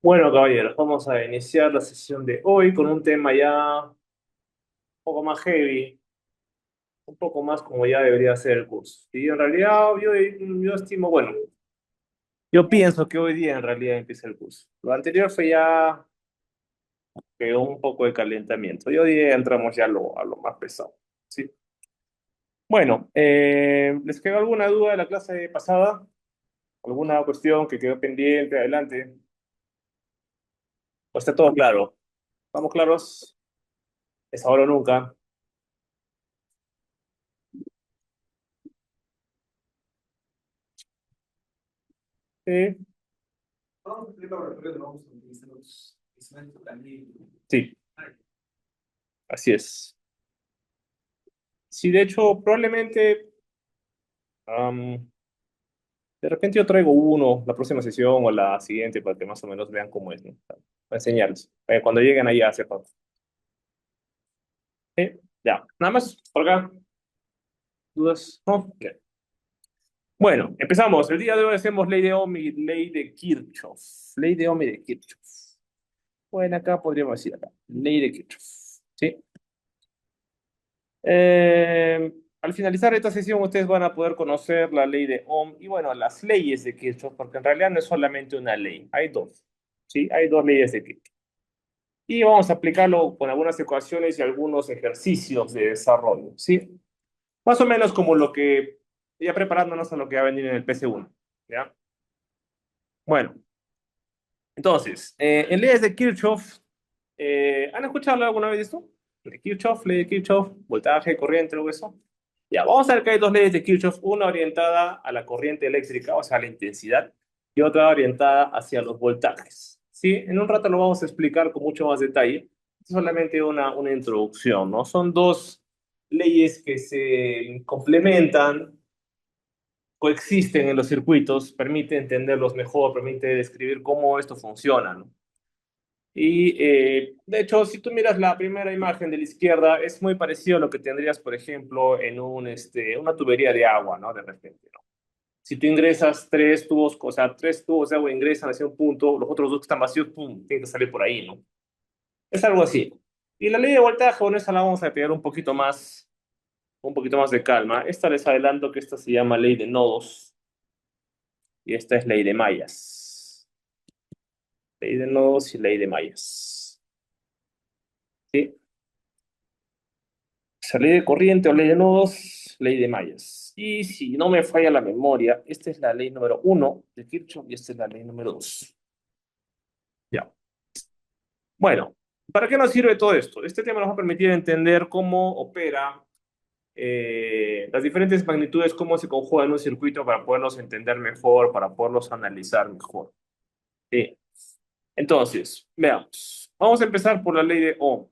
Bueno, caballeros, vamos a iniciar la sesión de hoy con un tema ya un poco más heavy, un poco más como ya debería ser el curso. Y en realidad yo estimo, bueno, yo pienso que hoy día en realidad empieza el curso. Lo anterior fue ya que un poco de calentamiento. Y hoy día entramos ya a lo más pesado. ¿Sí? Bueno, ¿les quedó alguna duda de la clase pasada? ¿Alguna cuestión que quedó pendiente? Adelante. Pues está todo claro. ¿Estamos claros? Es ahora o nunca. Sí. Sí, así es. Sí, de hecho, probablemente, am, de repente yo traigo uno la próxima sesión o la siguiente para que más o menos vean cómo es, ¿no? Para enseñarles. Cuando lleguen ahí a sepan. Ya, nada más, por acá, dudas, ¿no? Bien. Bueno, empezamos. El día de hoy hacemos ley de Ohm y ley de Kirchhoff. Ley de Ohm y de Kirchhoff. Bueno, acá podríamos decir acá. Ley de Kirchhoff. ¿Sí? Al finalizar esta sesión, ustedes van a poder conocer la ley de Ohm y, bueno, las leyes de Kirchhoff, porque en realidad no es solamente una ley, hay dos. ¿Sí? Hay dos leyes de Kirchhoff. Y vamos a aplicarlo con algunas ecuaciones y algunos ejercicios de desarrollo. ¿Sí? Más o menos como lo que, ya preparándonos a lo que va a venir en el PC1. ¿Ya? Bueno, entonces, en leyes de Kirchhoff, ¿han escuchado alguna vez de esto? De Kirchhoff, ley de Kirchhoff, voltaje, corriente, algo de eso. Ya, vamos a ver que hay dos leyes de Kirchhoff, una orientada a la corriente eléctrica, o sea, a la intensidad, y otra orientada hacia los voltajes. Sí, en un rato lo vamos a explicar con mucho más detalle. Es solamente una introducción, ¿no? Son dos leyes que se complementan, coexisten en los circuitos, permite entenderlos mejor, permite describir cómo esto funciona, ¿no? Y de hecho, si tú miras la primera imagen de la izquierda, es muy parecido a lo que tendrías, por ejemplo, en una tubería de agua, ¿no? De repente, ¿no? Si tú ingresas tres tubos, o sea, tres tubos de agua ingresan hacia un punto, los otros dos que están vacíos, pum, tienen que salir por ahí, ¿no? Es algo así. Y la ley de voltaje, bueno, esa la vamos a pegar un poquito más de calma. Esta les adelanto que esta se llama ley de nodos y esta es ley de mallas. Ley de nodos y ley de mallas. ¿Sí? Sea, ley de corriente o ley de nodos, ley de mallas. Y si no me falla la memoria, esta es la ley número uno de Kirchhoff y esta es la ley número dos. Ya. Bueno, ¿para qué nos sirve todo esto? Este tema nos va a permitir entender cómo opera las diferentes magnitudes, cómo se conjugan en un circuito para poderlos entender mejor, para poderlos analizar mejor. Sí. Entonces, veamos. Vamos a empezar por la ley de Ohm.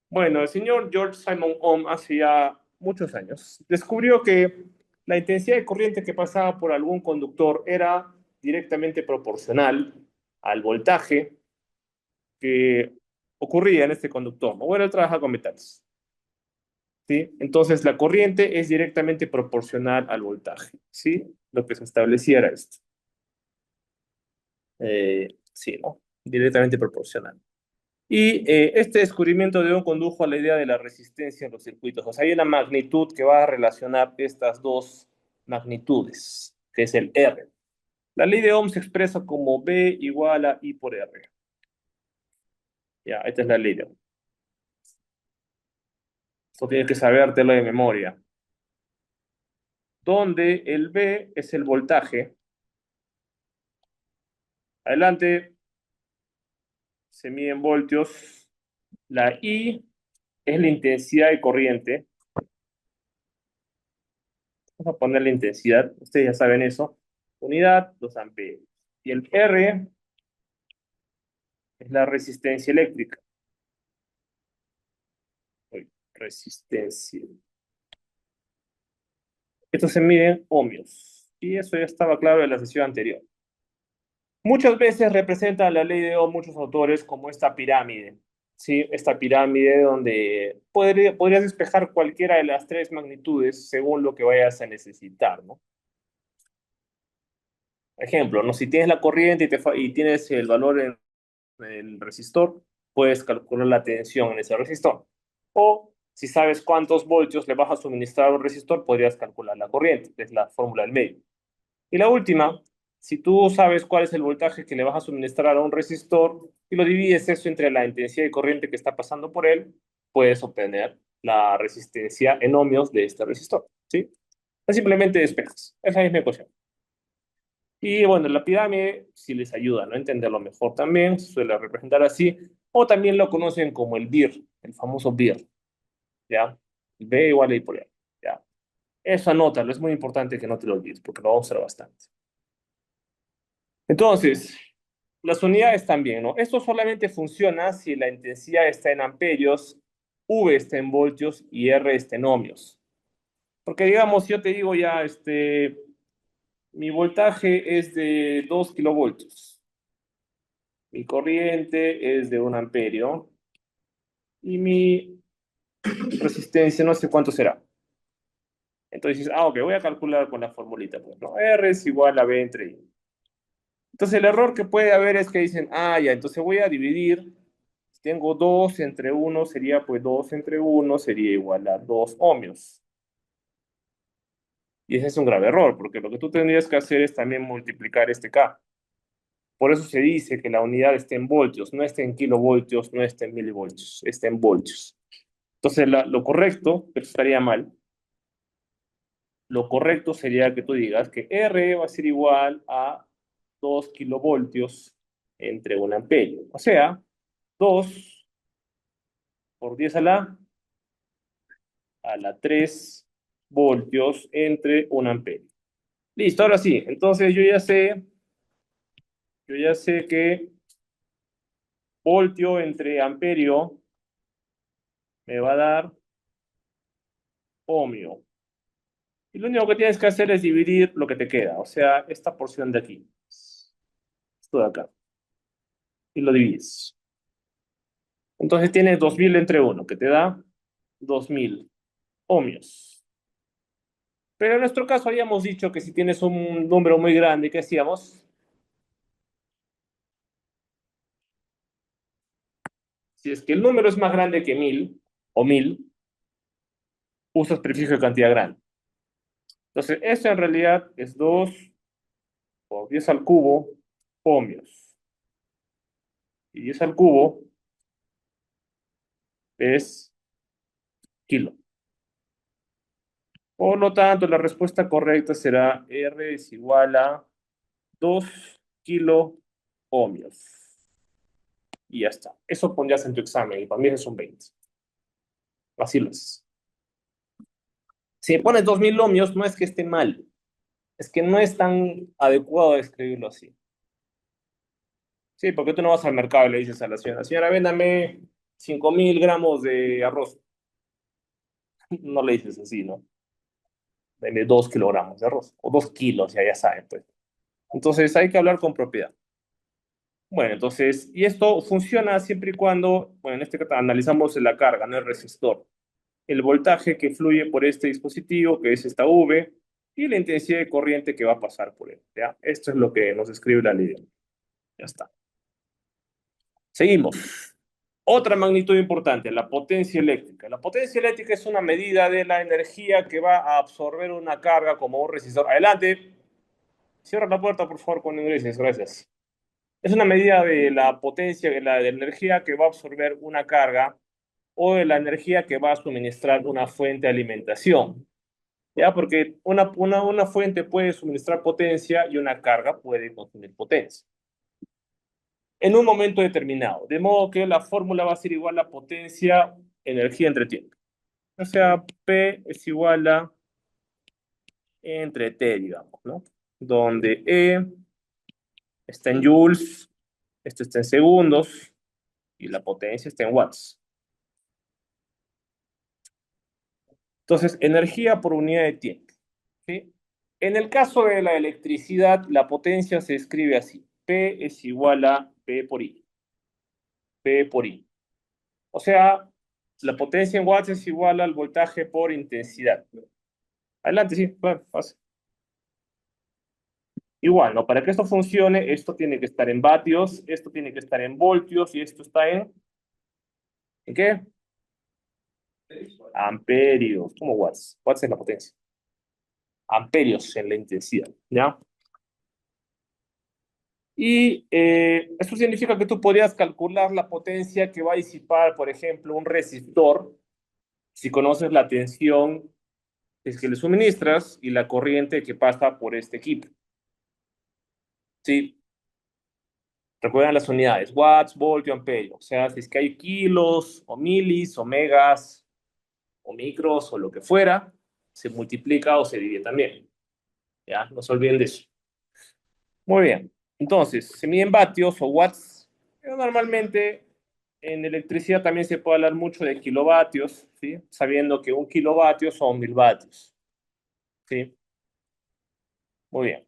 Bueno, el señor George Simon Ohm hace ya muchos años descubrió que la intensidad de corriente que pasaba por algún conductor era directamente proporcional al voltaje que ocurría en este conductor. ¿No? Bueno, él trabaja con metales. ¿Sí? Entonces, la corriente es directamente proporcional al voltaje. ¿Sí? Lo que se estableciera esto. Sí, ¿no? Directamente proporcional. Y este descubrimiento de Ohm condujo a la idea de la resistencia en los circuitos. O sea, hay una magnitud que va a relacionar estas dos magnitudes, que es el R. La ley de Ohm se expresa como B igual a I por R. Ya, esta es la ley de Ohm. Esto tienes que sabértelo de memoria. Donde el B es el voltaje. Adelante se mide en voltios. La I es la intensidad de corriente. Vamos a poner la intensidad. Ustedes ya saben eso. Unidad, 2 amperios. Y el R es la resistencia eléctrica. Uy, resistencia. Esto se mide en ohmios. Y eso ya estaba claro en la sesión anterior. Muchas veces representa la ley de Ohm muchos autores como esta pirámide. ¿Sí? Esta pirámide donde podrías despejar cualquiera de las tres magnitudes según lo que vayas a necesitar, ¿no? Ejemplo, ¿no? Si tienes la corriente y tienes el valor en el resistor, puedes calcular la tensión en ese resistor. O si sabes cuántos voltios le vas a suministrar a un resistor, podrías calcular la corriente, que es la fórmula del medio. Y la última, si tú sabes cuál es el voltaje que le vas a suministrar a un resistor y lo divides eso entre la intensidad de corriente que está pasando por él, puedes obtener la resistencia en ohmios de este resistor, ¿sí? Es simplemente despejas. Es la misma ecuación. Y bueno, la pirámide sí les ayuda, ¿no? A entenderlo mejor también, se suele representar así, o también lo conocen como el BIR, el famoso BIR, ¿ya? B igual a I por A, ¿ya? Eso anótalo, es muy importante que no te lo olvides, porque lo vamos a usar bastante. Entonces, las unidades también, ¿no? Esto solamente funciona si la intensidad está en amperios, V está en voltios y R está en ohmios. Porque digamos, yo te digo ya, mi voltaje es de 2 kilovoltios. Mi corriente es de 1 amperio y mi resistencia no sé cuánto será. Entonces dices, ok, voy a calcular con la formulita, pues, ¿no? R es igual a B entre I. Entonces el error que puede haber es que dicen, ya, entonces voy a dividir, si tengo 2 entre uno sería, pues 2 entre uno sería igual a 2 ohmios. Y ese es un grave error, porque lo que tú tendrías que hacer es también multiplicar este K. Por eso se dice que la unidad está en voltios, no está en kilovoltios, no está en milivoltios, está en voltios. Entonces, lo correcto, pero estaría mal, lo correcto sería que tú digas que R va a ser igual a 2 kilovoltios entre 1 amperio. O sea, 2 por 10 a la 3 voltios entre 1 amperio. Listo, ahora sí. Entonces yo ya sé que voltio entre amperio me va a dar ohmio. Y lo único que tienes que hacer es dividir lo que te queda, o sea, esta porción de aquí, esto de acá, y lo divides. Entonces tienes 2000 entre uno, que te da 2000 ohmios. Pero en nuestro caso habíamos dicho que si tienes un número muy grande, ¿qué hacíamos? Si es que el número es más grande que 1000 o 1000, usas prefijo de cantidad grande. Entonces, esto en realidad es 2 por 10 al cubo ohmios. Y 10 al cubo es kilo. Por lo tanto, la respuesta correcta será R es igual a 2 kilo ohmios. Y ya está. Eso pondrías en tu examen y para mí es un 20. Así lo es. Si me pones 2000 ohmios, no es que esté mal, es que no es tan adecuado escribirlo así. Sí, porque tú no vas al mercado y le dices a la señora, véndame 5000 gramos de arroz. No le dices así, ¿no? Vende 2 kilogramos de arroz, o 2 kilos, ya saben, pues. Entonces hay que hablar con propiedad. Bueno, entonces, y esto funciona siempre y cuando, bueno, en este caso analizamos la carga, no el resistor. El voltaje que fluye por este dispositivo, que es esta V, y la intensidad de corriente que va a pasar por él, ¿ya? Esto es lo que nos escribe la ley. Ya está. Seguimos. Otra magnitud importante, la potencia eléctrica. La potencia eléctrica es una medida de la energía que va a absorber una carga como un resistor. Adelante. Cierra la puerta, por favor, cuando ingreses. Gracias. Es una medida de la potencia, de la energía que va a absorber una carga o de la energía que va a suministrar una fuente de alimentación. ¿Ya? Porque una fuente puede suministrar potencia y una carga puede consumir potencia en un momento determinado. De modo que la fórmula va a ser igual a potencia, energía entre tiempo. O sea, P es igual a entre T, digamos, ¿no? Donde E está en joules, esto está en segundos y la potencia está en watts. Entonces, energía por unidad de tiempo, ¿sí? En el caso de la electricidad, la potencia se escribe así. P es igual a P por I. P por I. O sea, la potencia en watts es igual al voltaje por intensidad. Adelante, sí, claro, pasa. Igual, ¿no? Para que esto funcione, esto tiene que estar en vatios, esto tiene que estar en voltios y esto está ¿en qué? Amperios. ¿Cómo watts? Watts es la potencia. Amperios en la intensidad, ¿ya? Y eso significa que tú podrías calcular la potencia que va a disipar, por ejemplo, un resistor, si conoces la tensión que le suministras y la corriente que pasa por este equipo. ¿Sí? Recuerdan las unidades, watts, voltio, amperio. O sea, si es que hay kilos o milis o megas o micros o lo que fuera, se multiplica o se divide también. ¿Ya? No se olviden de eso. Muy bien. Entonces, se miden vatios o watts, pero normalmente en electricidad también se puede hablar mucho de kilovatios, ¿sí? Sabiendo que un kilovatio son 1000 vatios, ¿sí? Muy bien.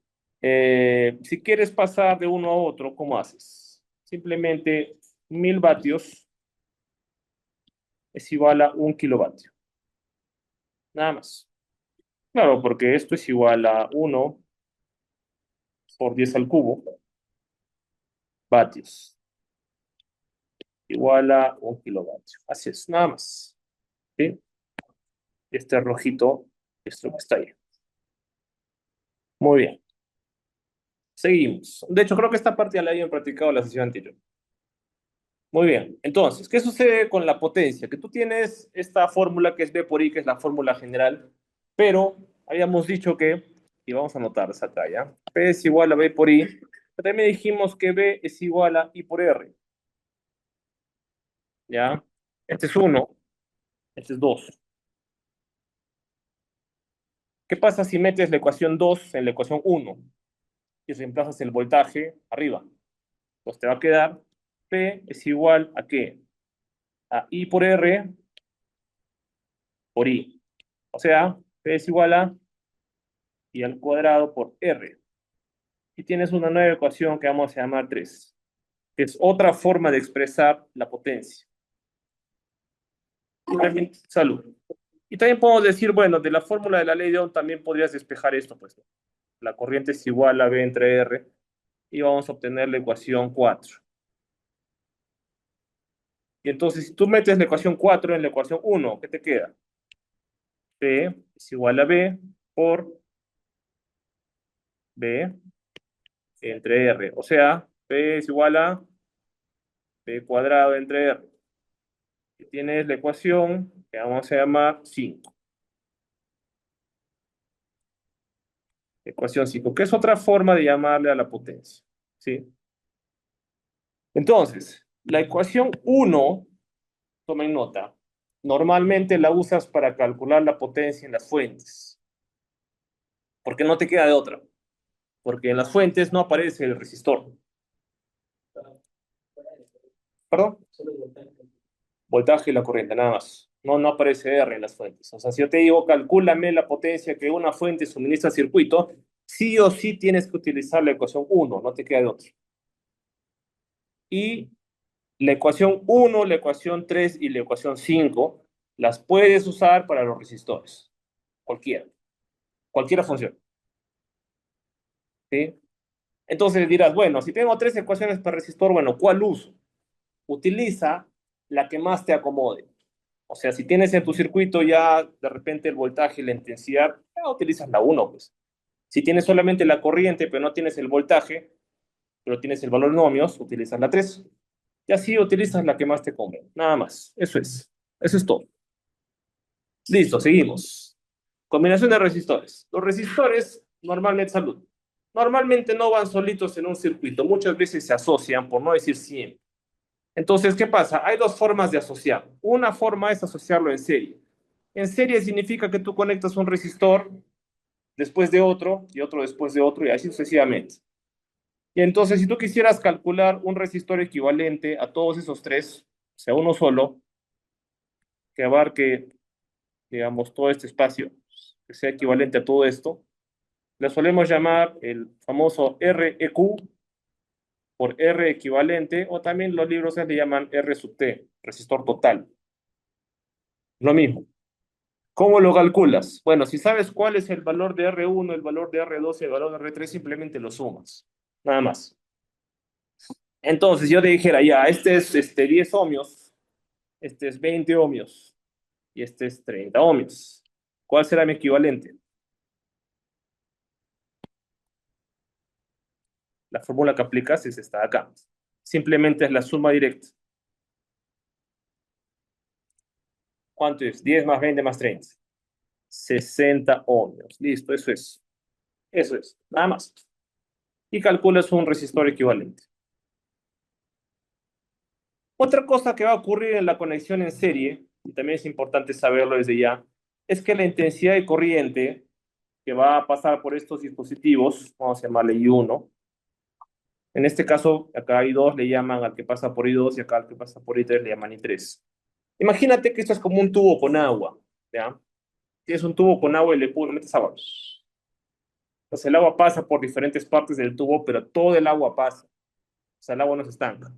Si quieres pasar de uno a otro, ¿cómo haces? Simplemente 1000 vatios es igual a un kilovatio, nada más. Claro, porque esto es igual a 1 por 10 al cubo vatios, igual a un kilovatio. Así es, nada más. ¿Sí? Este rojito es lo que está ahí. Muy bien. Seguimos. De hecho, creo que esta parte ya la habían practicado en la sesión anterior. Muy bien. Entonces, ¿qué sucede con la potencia? Que tú tienes esta fórmula que es B por I, que es la fórmula general, pero habíamos dicho que, y vamos a anotar esa acá, ¿ya? P es igual a B por I. Pero también dijimos que B es igual a I por R, ¿ya? Este es 1, este es 2. ¿Qué pasa si metes la ecuación 2 en la ecuación 1 y reemplazas el voltaje arriba? Pues te va a quedar P es igual a ¿qué? A I por R por I. O sea, P es igual a I al cuadrado por R. Y tienes una nueva ecuación que vamos a llamar 3, que es otra forma de expresar la potencia. Y también, salud. Y también podemos decir, bueno, de la fórmula de la ley de Ohm también podrías despejar esto, pues. La corriente es igual a B entre R y vamos a obtener la ecuación 4. Y entonces, si tú metes la ecuación 4 en la ecuación 1, ¿qué te queda? P es igual a B por B entre R. O sea, P es igual a B cuadrado entre R. Y tienes la ecuación que vamos a llamar 5. Ecuación 5, que es otra forma de llamarle a la potencia. ¿Sí? Entonces, la ecuación 1, tomen nota, normalmente la usas para calcular la potencia en las fuentes. Porque no te queda de otra. Porque en las fuentes no aparece el resistor. ¿Perdón? Voltaje y la corriente, nada más. No, no aparece R en las fuentes. O sea, si yo te digo, calcúlame la potencia que una fuente suministra al circuito, sí o sí tienes que utilizar la ecuación 1, no te queda de otra. Y la ecuación 1, la ecuación 3 y la ecuación 5 las puedes usar para los resistores. Cualquiera. Cualquiera funciona. ¿Sí? Entonces dirás, bueno, si tengo 3 ecuaciones para resistor, bueno, ¿cuál uso? Utiliza la que más te acomode. O sea, si tienes en tu circuito ya de repente el voltaje y la intensidad, ya utilizas la 1, pues. Si tienes solamente la corriente, pero no tienes el voltaje, pero tienes el valor en ohmios, utilizas la 3. Y así utilizas la que más te conviene. Nada más. Eso es. Eso es todo. Listo, seguimos. Combinación de resistores. Los resistores normalmente, salud. Normalmente no van solitos en un circuito. Muchas veces se asocian, por no decir siempre. Entonces, ¿qué pasa? Hay dos formas de asociar. Una forma es asociarlo en serie. En serie significa que tú conectas un resistor después de otro y otro después de otro y así sucesivamente. Y entonces, si tú quisieras calcular un resistor equivalente a todos esos tres, o sea, uno solo, que abarque, digamos, todo este espacio, que sea equivalente a todo esto, le solemos llamar el famoso REQ por R equivalente, o también los libros se le llaman R sub T, resistor total. Lo mismo. ¿Cómo lo calculas? Bueno, si sabes cuál es el valor de R1, el valor de R2 y el valor de R3, simplemente lo sumas. Nada más. Entonces, yo te dijera, ya, este es 10 ohmios, este es 20 ohmios y este es 30 ohmios. ¿Cuál será mi equivalente? La fórmula que aplicas es esta de acá. Simplemente es la suma directa. ¿Cuánto es? 10 más 20 más 30. 60 ohmios. Listo, eso es. Eso es. Nada más. Y calculas un resistor equivalente. Otra cosa que va a ocurrir en la conexión en serie, y también es importante saberlo desde ya, es que la intensidad de corriente que va a pasar por estos dispositivos, vamos a llamarle I1, en este caso, acá hay dos, le llaman al que pasa por I2 y acá al que pasa por I3 le llaman I3. Imagínate que esto es como un tubo con agua, ¿ya? Tienes un tubo con agua y le metes agua. Entonces el agua pasa por diferentes partes del tubo, pero todo el agua pasa. O sea, el agua no se estanca.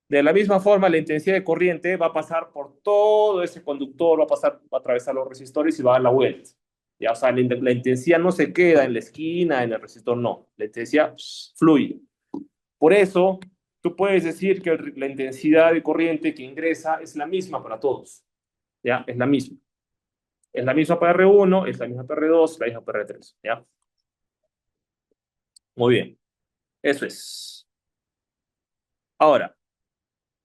De la misma forma, la intensidad de corriente va a pasar por todo ese conductor, va a pasar, va a atravesar los resistores y va a dar la vuelta. Ya, o sea, la intensidad no se queda en la esquina, en el resistor, no. La intensidad fluye. Por eso, tú puedes decir que la intensidad de corriente que ingresa es la misma para todos. ¿Ya? Es la misma. Es la misma para R1, es la misma para R2, la misma para R3. ¿Ya? Muy bien. Eso es. Ahora,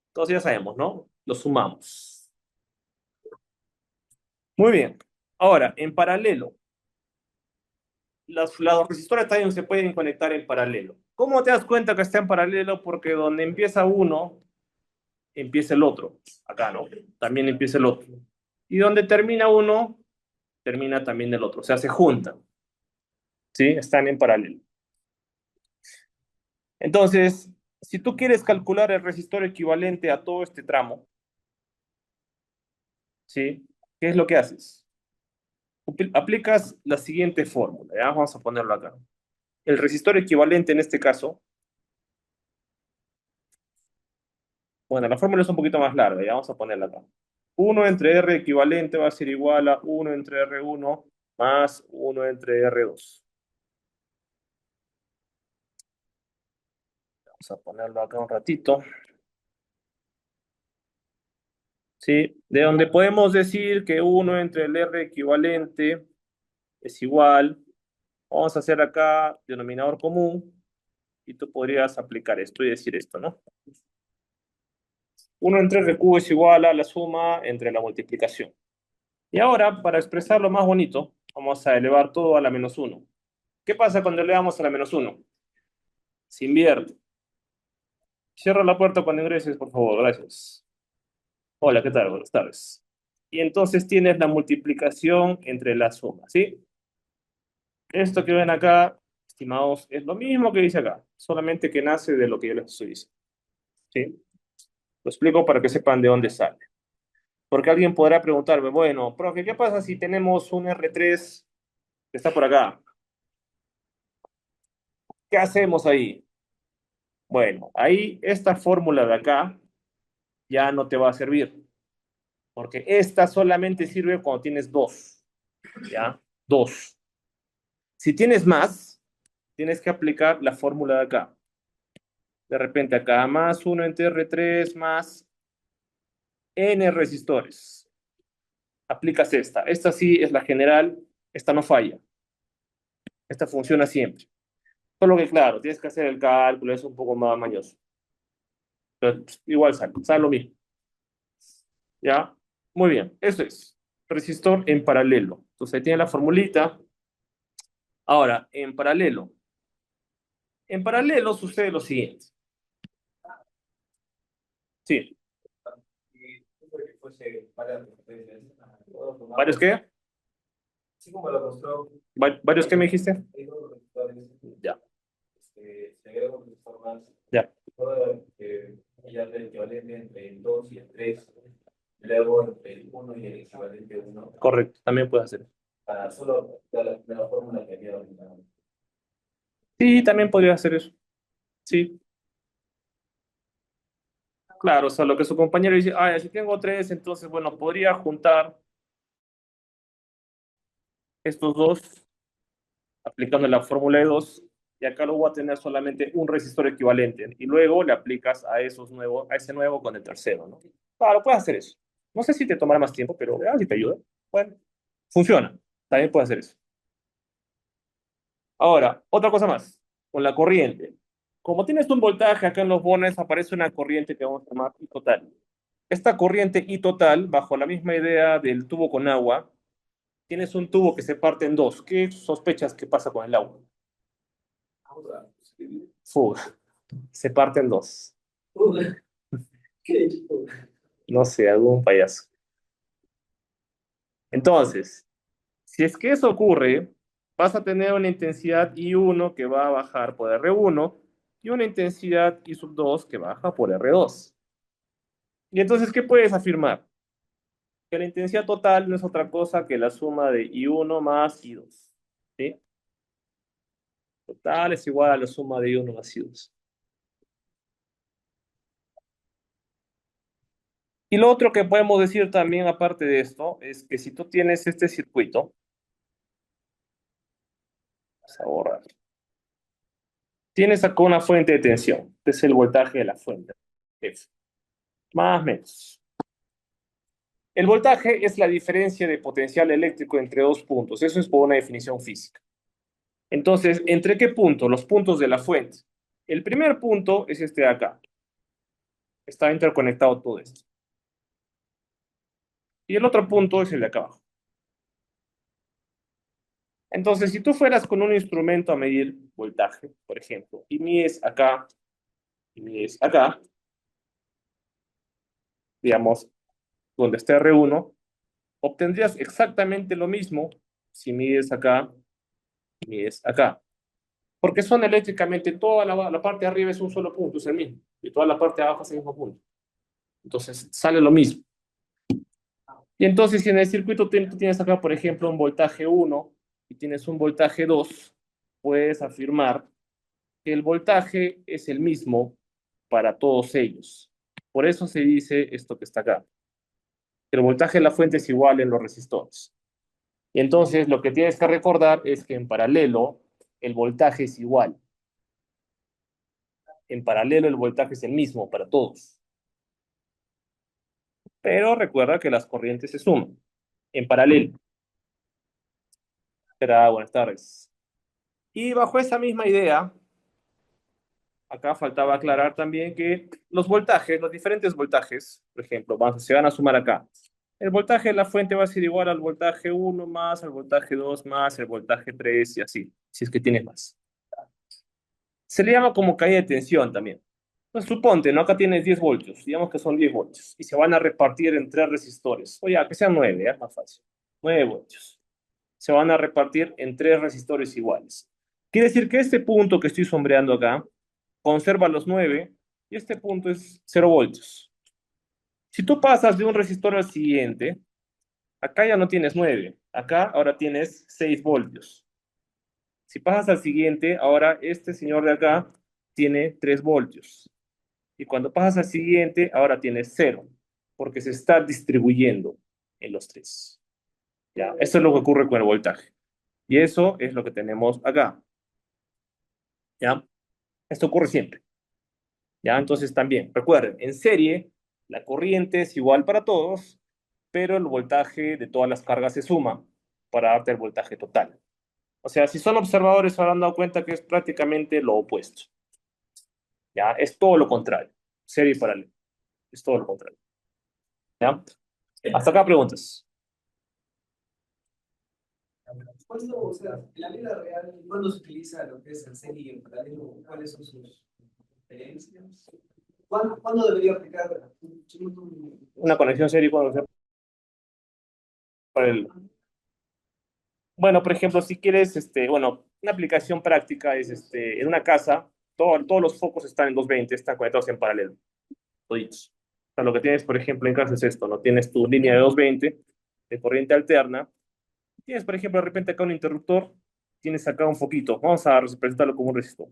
entonces ya sabemos, ¿no? Lo sumamos. Muy bien. Ahora, en paralelo, los resistores también se pueden conectar en paralelo. ¿Cómo te das cuenta que está en paralelo? Porque donde empieza uno, empieza el otro. Acá, ¿no? También empieza el otro. Y donde termina uno, termina también el otro. O sea, se juntan. ¿Sí? Están en paralelo. Entonces, si tú quieres calcular el resistor equivalente a todo este tramo, ¿sí? ¿Qué es lo que haces? Aplicas la siguiente fórmula, ¿ya? Vamos a ponerlo acá. El resistor equivalente en este caso, bueno, la fórmula es un poquito más larga, ya vamos a ponerla acá. 1 entre R equivalente va a ser igual a 1 entre R1 más 1 entre R2. Vamos a ponerlo acá un ratito. ¿Sí? De donde podemos decir que 1 entre el R equivalente es igual. Vamos a hacer acá denominador común y tú podrías aplicar esto y decir esto, ¿no? 1 entre R cubo es igual a la suma entre la multiplicación. Y ahora, para expresarlo más bonito, vamos a elevar todo a la -1. ¿Qué pasa cuando elevamos a la -1? Se invierte. Cierra la puerta cuando ingreses, por favor, gracias. Hola, ¿qué tal? Buenas tardes. Y entonces tienes la multiplicación entre la suma, ¿sí? Esto que ven acá, estimados, es lo mismo que dice acá, solamente que nace de lo que yo les estoy diciendo, ¿sí? Lo explico para que sepan de dónde sale. Porque alguien podrá preguntarme, bueno, profe, ¿qué pasa si tenemos un R3 que está por acá? ¿Qué hacemos ahí? Bueno, ahí esta fórmula de acá ya no te va a servir, porque esta solamente sirve cuando tienes dos, ¿ya? Dos. Si tienes más, tienes que aplicar la fórmula de acá. De repente acá más 1 entre R3 más N resistores. Aplicas esta. Esta sí es la general, esta no falla. Esta funciona siempre. Solo que claro, tienes que hacer el cálculo, es un poco más mañoso. Pero pues, igual sale lo mismo. ¿Ya? Muy bien, eso es. Resistor en paralelo. Entonces ahí tiene la formulita. Ahora, en paralelo sucede lo siguiente. Sí. ¿Varios qué? ¿Varios qué me dijiste? Ya. Ya. Correcto, también puedes hacer. Sí, también podría hacer eso. Sí, claro, o sea, lo que su compañero dice, ah, si tengo tres, entonces, bueno, podría juntar. estos dos, aplicando la fórmula de 2, y acá luego voy a tener solamente un resistor equivalente, y luego le aplicas a esos nuevos, a ese nuevo con el tercero, ¿no? Claro, puedes hacer eso. No sé si te tomará más tiempo, pero veamos si te ayuda. Bueno, funciona. También puedes hacer eso. Ahora, otra cosa más, con la corriente. Como tienes un voltaje acá en los bones, aparece una corriente que vamos a llamar I total. Esta corriente I total, bajo la misma idea del tubo con agua, tienes un tubo que se parte en dos. ¿Qué sospechas que pasa con el agua? Fuga. Se parte en dos. No sé, algún payaso. Entonces, si es que eso ocurre, vas a tener una intensidad I1 que va a bajar por R1 y una intensidad I sub 2 que baja por R2. Y entonces, ¿qué puedes afirmar? Que la intensidad total no es otra cosa que la suma de I1 más I2. ¿Sí? Total es igual a la suma de I1 más I2. Y lo otro que podemos decir también, aparte de esto, es que si tú tienes este circuito, vamos a borrar, tienes acá una fuente de tensión, que es el voltaje de la fuente, F, más o menos. El voltaje es la diferencia de potencial eléctrico entre dos puntos, eso es por una definición física. Entonces, ¿entre qué puntos? Los puntos de la fuente. El primer punto es este de acá, está interconectado todo esto. Y el otro punto es el de acá abajo. Entonces, si tú fueras con un instrumento a medir voltaje, por ejemplo, y mides acá, y mides acá, digamos, donde está R1, obtendrías exactamente lo mismo si mides acá y mides acá. Porque son eléctricamente, toda la parte de arriba es un solo punto, es el mismo, y toda la parte de abajo es el mismo punto. Entonces, sale lo mismo. Y entonces, si en el circuito tú tienes acá, por ejemplo, un voltaje 1 y tienes un voltaje 2, puedes afirmar que el voltaje es el mismo para todos ellos. Por eso se dice esto que está acá. El voltaje de la fuente es igual en los resistores. Y entonces lo que tienes que recordar es que en paralelo el voltaje es igual. En paralelo el voltaje es el mismo para todos. Pero recuerda que las corrientes se suman en paralelo. Será buenas tardes. Y bajo esa misma idea, acá faltaba aclarar también que los voltajes, los diferentes voltajes, por ejemplo, se van a sumar acá. El voltaje de la fuente va a ser igual al voltaje 1 más, al voltaje 2 más, el voltaje 3 y así, si es que tienes más. Se le llama como caída de tensión también. Entonces, suponte, ¿no? Acá tienes 10 voltios, digamos que son 10 voltios, y se van a repartir en tres resistores. Oye, que sean 9, ¿eh? Más fácil. 9 voltios. Se van a repartir en tres resistores iguales. Quiere decir que este punto que estoy sombreando acá conserva los 9 y este punto es 0 voltios. Si tú pasas de un resistor al siguiente, acá ya no tienes 9, acá ahora tienes 6 voltios. Si pasas al siguiente, ahora este señor de acá tiene 3 voltios. Y cuando pasas al siguiente, ahora tienes 0, porque se está distribuyendo en los tres. ¿Ya? Eso es lo que ocurre con el voltaje. Y eso es lo que tenemos acá. ¿Ya? Esto ocurre siempre. ¿Ya? Entonces también, recuerden, en serie, la corriente es igual para todos, pero el voltaje de todas las cargas se suma para darte el voltaje total. O sea, si son observadores, se habrán dado cuenta que es prácticamente lo opuesto. ¿Ya? Es todo lo contrario. Serie y paralelo. Es todo lo contrario. ¿Ya? Hasta acá preguntas. ¿Cuándo, o sea, en la vida real, cuándo se utiliza lo que es el serie y el paralelo? ¿Cuáles son sus diferencias? ¿Cuándo debería aplicar Una conexión serie cuando sea paralelo. Bueno, por ejemplo, si quieres, bueno, una aplicación práctica es, en una casa, todos los focos están en 220, están conectados en paralelo, toditos. O sea, lo que tienes, por ejemplo, en casa es esto, ¿no? Tienes tu línea de 220 de corriente alterna. Tienes, por ejemplo, de repente acá un interruptor, tienes acá un foquito. Vamos a representarlo como un resistor.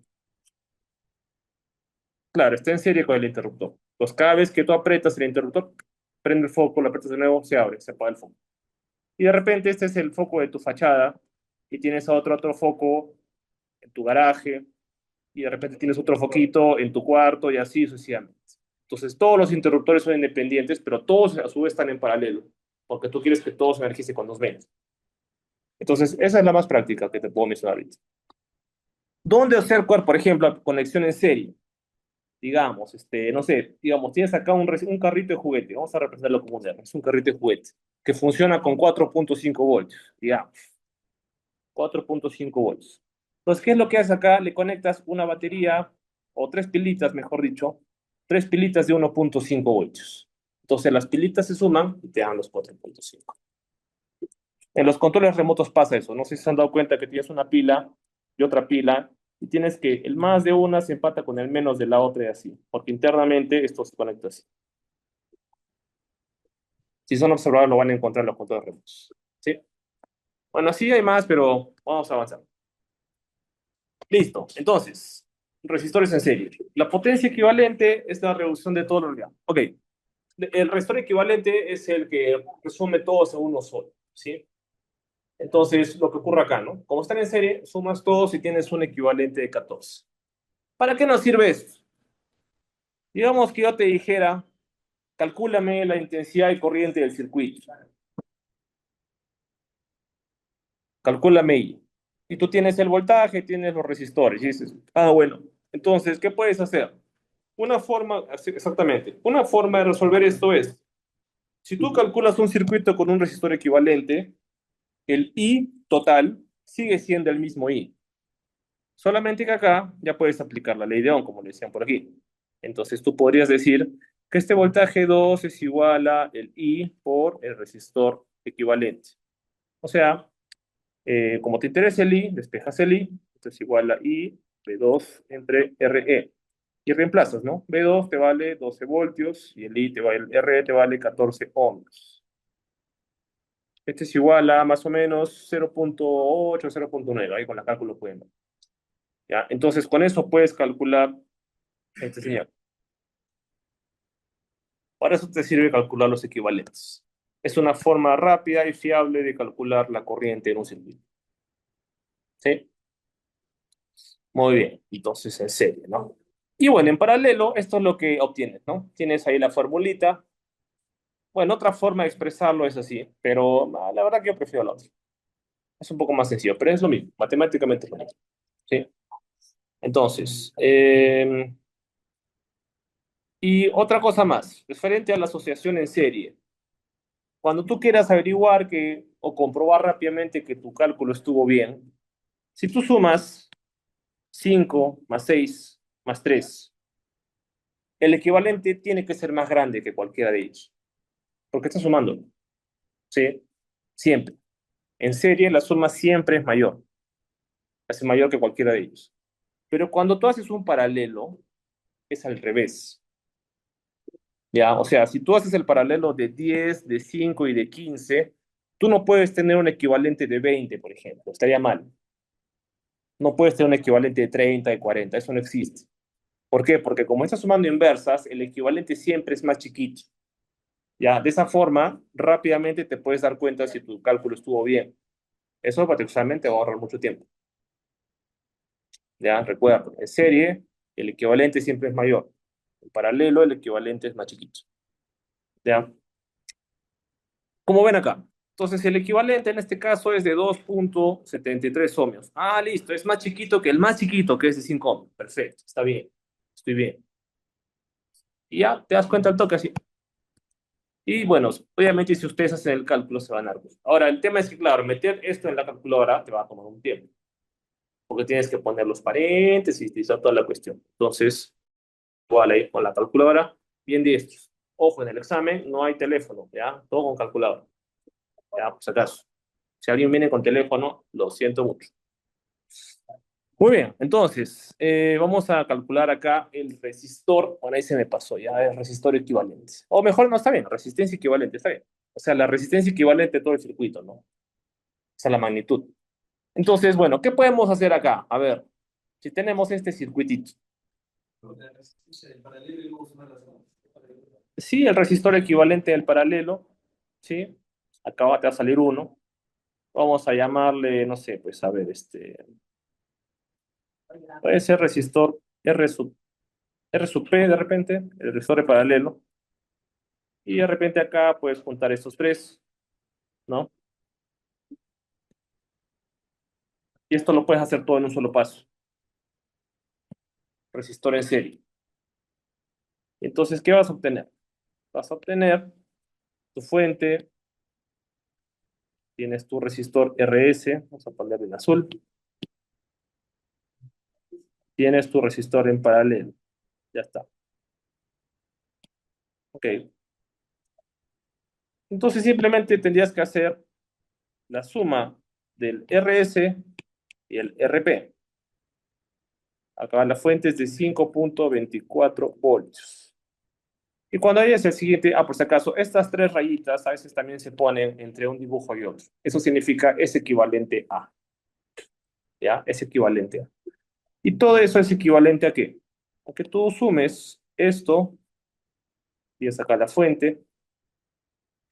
Claro, está en serie con el interruptor. Entonces, cada vez que tú aprietas el interruptor, prende el foco, lo aprietas de nuevo, se abre, se apaga el foco. Y de repente este es el foco de tu fachada y tienes otro foco en tu garaje, y de repente tienes otro foquito en tu cuarto y así sucesivamente. Entonces, todos los interruptores son independientes, pero todos a su vez están en paralelo, porque tú quieres que todos se energicen con 220. Entonces, esa es la más práctica que te puedo mencionar ahorita. ¿Dónde hacer, por ejemplo, conexión en serie? Digamos, no sé, digamos, tienes acá un carrito de juguete, vamos a representarlo como un R, es un carrito de juguete que funciona con 4.5 voltios, digamos, 4.5 voltios. Entonces, ¿qué es lo que haces acá? Le conectas una batería, o tres pilitas, mejor dicho, tres pilitas de 1.5 voltios. Entonces, las pilitas se suman y te dan los 4.5. En los controles remotos pasa eso. No sé si se han dado cuenta que tienes una pila y otra pila y tienes que el más de una se empata con el menos de la otra y así, porque internamente esto se conecta así. Si son observadores lo van a encontrar en los controles remotos. ¿Sí? Bueno, sí hay más, pero vamos a avanzar. Listo. Entonces, resistores en serie. La potencia equivalente es la reducción de todo lo real. Ok. El resistor equivalente es el que resume todos en uno solo. ¿Sí? Entonces, lo que ocurre acá, ¿no? Como están en serie, sumas todos y tienes un equivalente de 14. ¿Para qué nos sirve esto? Digamos que yo te dijera, calcúlame la intensidad y corriente del circuito. Calcúlame y. Y tú tienes el voltaje, tienes los resistores. Y dices, bueno. Entonces, ¿qué puedes hacer? Una forma, exactamente, una forma de resolver esto es, si tú calculas un circuito con un resistor equivalente, el I total sigue siendo el mismo I. Solamente que acá ya puedes aplicar la ley de Ohm, como le decían por aquí. Entonces tú podrías decir que este voltaje 2 es igual a el I por el resistor equivalente. O sea, como te interesa el I, despejas el I, esto es igual a I B2 entre RE. Y reemplazas, ¿no? B2 te vale 12 voltios y el RE te vale 14 ohms. Este es igual a más o menos 0.8, 0.9, ahí con la cálculo pueden ver. ¿Ya? Entonces, con eso puedes calcular este señal. Para eso te sirve calcular los equivalentes. Es una forma rápida y fiable de calcular la corriente en un circuito. ¿Sí? Muy bien. Entonces, en serie, ¿no? Y bueno, en paralelo, esto es lo que obtienes, ¿no? Tienes ahí la formulita. Bueno, otra forma de expresarlo es así, pero la verdad que yo prefiero la otra. Es un poco más sencillo, pero es lo mismo. Matemáticamente es lo mismo. ¿Sí? Entonces, y otra cosa más, referente a la asociación en serie. Cuando tú quieras averiguar que, o comprobar rápidamente que tu cálculo estuvo bien, si tú sumas 5 más 6 más 3, el equivalente tiene que ser más grande que cualquiera de ellos, porque estás sumando, ¿sí? Siempre. En serie la suma siempre es mayor que cualquiera de ellos. Pero cuando tú haces un paralelo, es al revés, ¿ya? O sea, si tú haces el paralelo de 10, de 5 y de 15, tú no puedes tener un equivalente de 20, por ejemplo, estaría mal. No puedes tener un equivalente de 30 y 40, eso no existe. ¿Por qué? Porque como estás sumando inversas, el equivalente siempre es más chiquito. Ya, de esa forma, rápidamente te puedes dar cuenta si tu cálculo estuvo bien. Eso particularmente va a ahorrar mucho tiempo. Ya, recuerda, en serie, el equivalente siempre es mayor. En paralelo, el equivalente es más chiquito. Ya, como ven acá. Entonces, el equivalente en este caso es de 2.73 ohmios. Ah, listo, es más chiquito que el más chiquito, que es de 5 ohmios. Perfecto, está bien, estoy bien. Y ya te das cuenta al toque así. Y bueno, obviamente si ustedes hacen el cálculo se van a dar cuenta. Ahora, el tema es que, claro, meter esto en la calculadora te va a tomar un tiempo, porque tienes que poner los paréntesis y toda la cuestión. Entonces, igual ahí con la calculadora, bien diestros. Ojo, en el examen no hay teléfono, ¿ya? Todo con calculadora, ¿ya? Por si acaso. Si alguien viene con teléfono, lo siento mucho. Muy bien, entonces, vamos a calcular acá el resistor. Bueno, ahí se me pasó ya, el resistor equivalente. O mejor, no está bien, resistencia equivalente, está bien. O sea, la resistencia equivalente de todo el circuito, ¿no? O sea, la magnitud. Entonces, bueno, ¿qué podemos hacer acá? A ver, si tenemos este circuitito. Sí, el resistor equivalente del paralelo, ¿sí? Acá te va a salir uno. Vamos a llamarle, no sé, pues a ver, puede ser resistor R sub P de repente, el resistor de paralelo. Y de repente acá puedes juntar estos tres, ¿no? Y esto lo puedes hacer todo en un solo paso. Resistor en serie. Entonces, ¿qué vas a obtener? Vas a obtener tu fuente, tienes tu resistor RS, vamos a ponerlo en azul, tienes tu resistor en paralelo, ya está. Ok. Entonces simplemente tendrías que hacer la suma del RS y el RP. Acá la fuente es de 5.24 voltios. Y cuando hayas el siguiente, por si acaso, estas tres rayitas a veces también se ponen entre un dibujo y otro. Eso significa es equivalente a. ¿Ya? Es equivalente a. Y todo eso es equivalente a qué? A que tú sumes esto, tienes acá la fuente,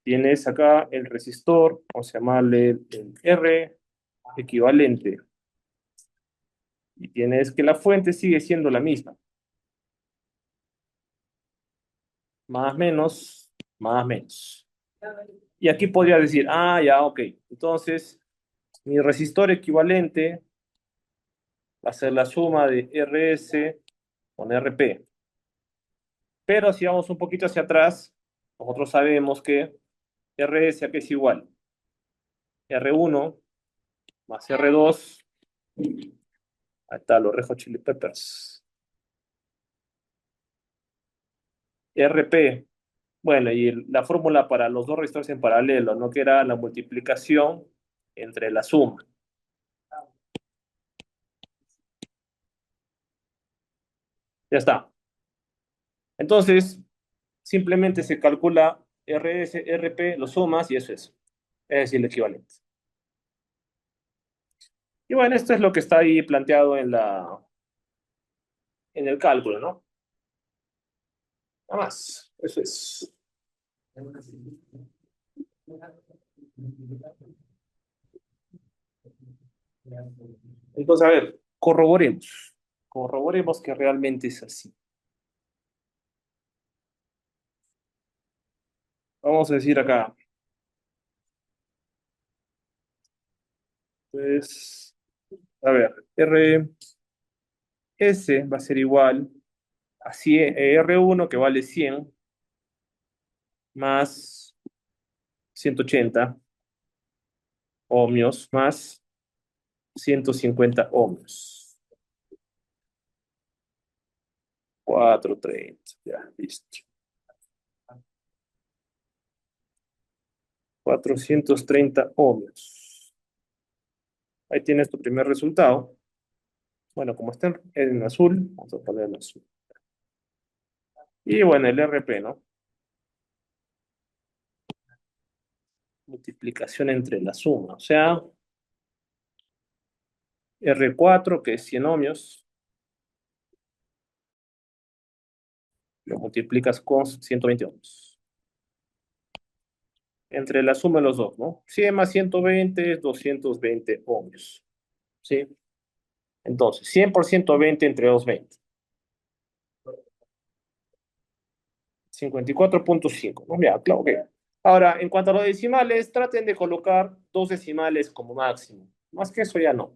tienes acá el resistor, vamos a llamarle el R equivalente. Y tienes que la fuente sigue siendo la misma. Más menos, más menos. Y aquí podría decir, ya, ok. Entonces, mi resistor equivalente va a ser la suma de RS con RP. Pero si vamos un poquito hacia atrás, nosotros sabemos que RS aquí es igual. R1 más R2. Ahí está, los Red Hot Chili Peppers. RP. Bueno, y la fórmula para los dos resistores en paralelo, ¿no? Que era la multiplicación entre la suma. Ya está. Entonces, simplemente se calcula RS, RP, lo sumas y eso es decir, el equivalente. Y bueno, esto es lo que está ahí planteado en el cálculo, ¿no? Nada más. Eso es. Entonces, a ver, corroboremos. Corroboremos que realmente es así. Vamos a decir acá, pues, a ver, RS va a ser igual a 100, R1 que vale 100 más 180 ohmios más 150 ohmios. 430, ya, listo. 430 ohmios. Ahí tienes tu primer resultado. Bueno, como está en azul, vamos a poner en azul. Y bueno, el RP, ¿no? Multiplicación entre la suma. O sea, R4, que es 100 ohmios, lo multiplicas con 120 ohmios. Entre la suma de los dos, ¿no? 100 más 120 es 220 ohmios. ¿Sí? Entonces, 100 por 120 entre 220. 54.5, ¿no? Ya, claro, ok. Ahora, en cuanto a los decimales, traten de colocar dos decimales como máximo. Más que eso ya no.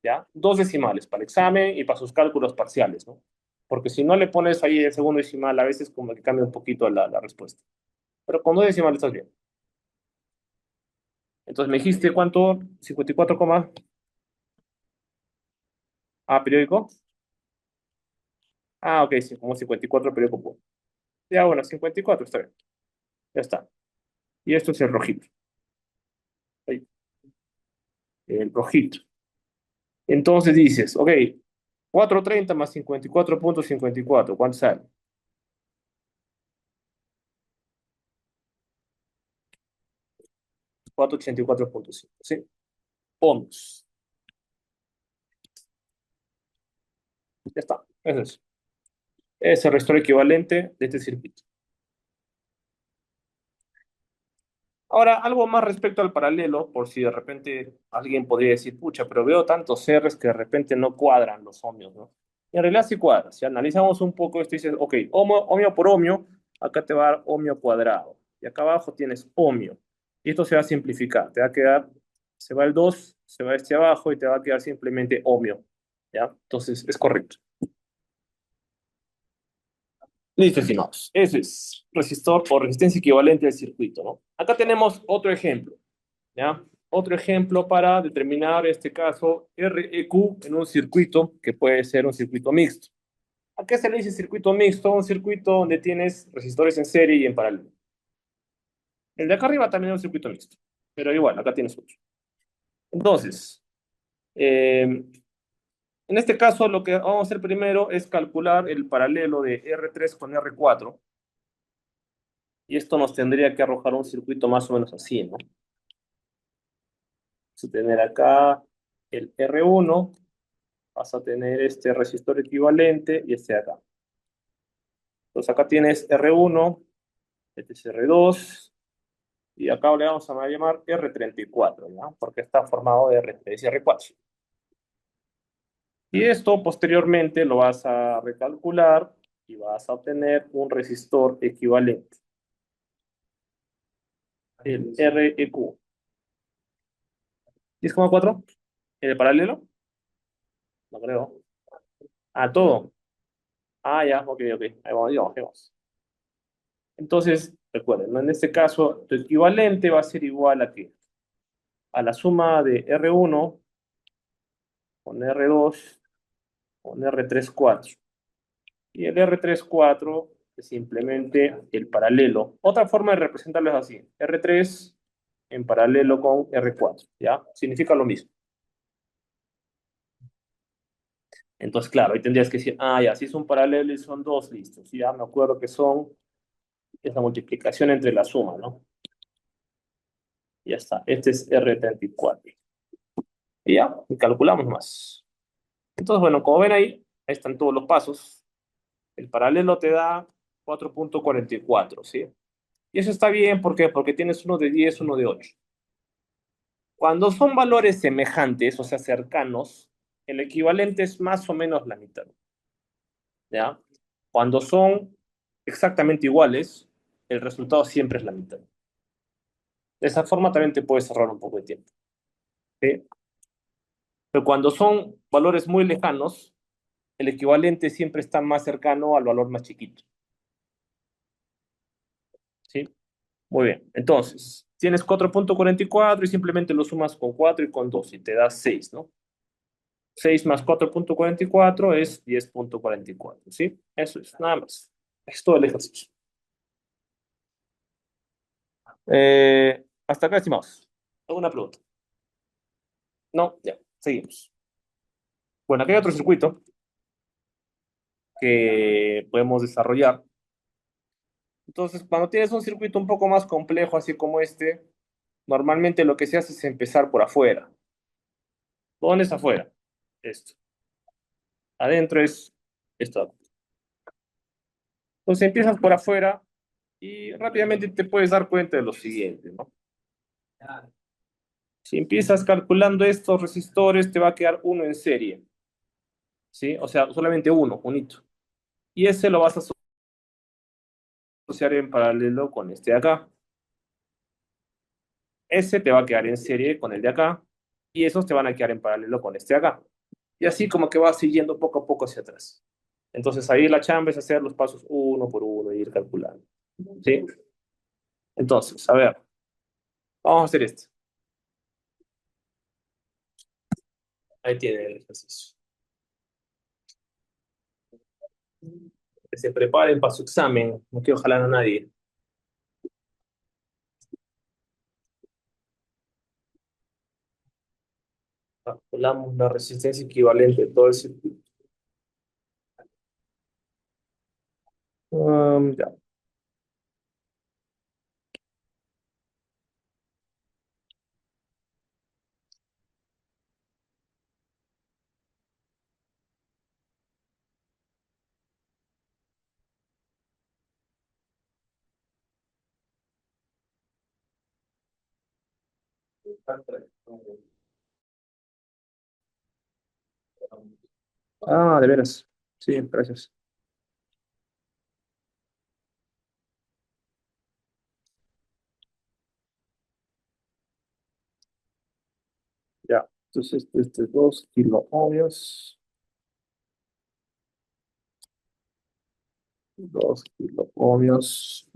¿Ya? Dos decimales para el examen y para sus cálculos parciales, ¿no? Porque si no le pones ahí el segundo decimal, a veces como que cambia un poquito la respuesta. Pero con dos decimales estás bien. Entonces me dijiste cuánto, 54, periódico. Ok, sí, como 54 periódico puro. Ya, bueno, 54 está bien. Ya está. Y esto es el rojito. Ahí, el rojito. Entonces dices, ok, 430 más 54.54, ¿cuánto sale? 484.5, ¿sí? Ohms. Ya está. Eso es el resistor equivalente de este circuito. Ahora, algo más respecto al paralelo, por si de repente alguien podría decir, pucha, pero veo tantos R's que de repente no cuadran los ohmios, ¿no? Y en realidad sí cuadra. Si analizamos un poco esto, dices, ok, ohmio por ohmio, acá te va a dar ohmio cuadrado. Y acá abajo tienes ohmio. Y esto se va a simplificar. Te va a quedar, se va el 2, se va este abajo y te va a quedar simplemente ohmio. ¿Ya? Entonces, es correcto. Listo, estimados. Eso es resistor o resistencia equivalente al circuito, ¿no? Acá tenemos otro ejemplo. ¿Ya? Otro ejemplo para determinar este caso REQ en un circuito que puede ser un circuito mixto. ¿A qué se le dice circuito mixto? Un circuito donde tienes resistores en serie y en paralelo. El de acá arriba también es un circuito mixto, pero igual, acá tienes otro. Entonces, en este caso lo que vamos a hacer primero es calcular el paralelo de R3 con R4 y esto nos tendría que arrojar un circuito más o menos así, ¿no? Vamos a tener acá el R1, vas a tener este resistor equivalente y este de acá. Entonces acá tienes R1, este es R2, y acá le vamos a llamar R34, ¿ya? Porque está formado de R3 y R4. Y esto posteriormente lo vas a recalcular y vas a obtener un resistor equivalente, el REQ. 10,4 en el paralelo, no creo. Ah, todo. Ah, ya, ok, ok. Ahí vamos, ahí vamos, ahí vamos. Entonces, recuerden, ¿no? En este caso, tu equivalente va a ser igual a qué? A la suma de R1 con R2 con R34. Y el R34 es simplemente el paralelo. Otra forma de representarlo es así. R3 en paralelo con R4, ¿ya? Significa lo mismo. Entonces, claro, ahí tendrías que decir, ah, ya, si es un paralelo y son dos, listos. Ya me acuerdo que son esa multiplicación entre la suma, ¿no? Y ya está. Este es R34. Y ya, y calculamos más. Entonces, bueno, como ven ahí están todos los pasos. El paralelo te da 4,44, ¿sí? Y eso está bien, ¿por qué? Porque tienes uno de 10, uno de 8. Cuando son valores semejantes, o sea, cercanos, el equivalente es más o menos la mitad, ¿ya? Cuando son exactamente iguales, el resultado siempre es la mitad. De esa forma también te puedes ahorrar un poco de tiempo, ¿sí? Pero cuando son valores muy lejanos, el equivalente siempre está más cercano al valor más chiquito, ¿sí? Muy bien, entonces, tienes 4,44 y simplemente lo sumas con 4 y con 2 y te da 6, ¿no? 6 más 4,44 es 10,44, ¿sí? Eso es, nada más. Es todo el ejercicio. Hasta acá, estimados. ¿Alguna pregunta? No, ya, seguimos. Bueno, aquí hay otro circuito que podemos desarrollar. Entonces, cuando tienes un circuito un poco más complejo, así como este, normalmente lo que se hace es empezar por afuera. ¿Dónde es afuera? Esto. Adentro es esto. Entonces empiezas por afuera y rápidamente te puedes dar cuenta de lo siguiente, ¿no? Si empiezas calculando estos resistores, te va a quedar uno en serie, ¿sí? O sea, solamente uno, unito. Y ese lo vas a asociar en paralelo con este de acá. Ese te va a quedar en serie con el de acá. Y esos te van a quedar en paralelo con este de acá. Y así como que vas siguiendo poco a poco hacia atrás. Entonces ahí la chamba es hacer los pasos uno por uno e ir calculando, ¿sí? Entonces, a ver, vamos a hacer esto. Ahí tiene el ejercicio. Que se preparen para su examen. No quiero jalar a nadie. Calculamos la resistencia equivalente de todo el circuito. Ya. Ah, de veras. Sí, gracias. Ya. Entonces, este 2 kilo ohmios. 2 kilo ohmios.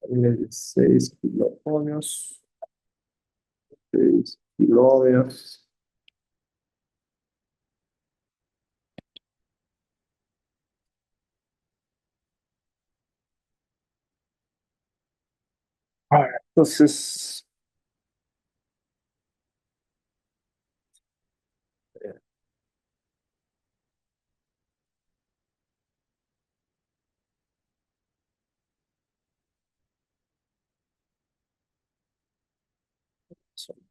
También 6 kilo ohmios. 6 kilo ohmios. Ah, entonces, eh, son-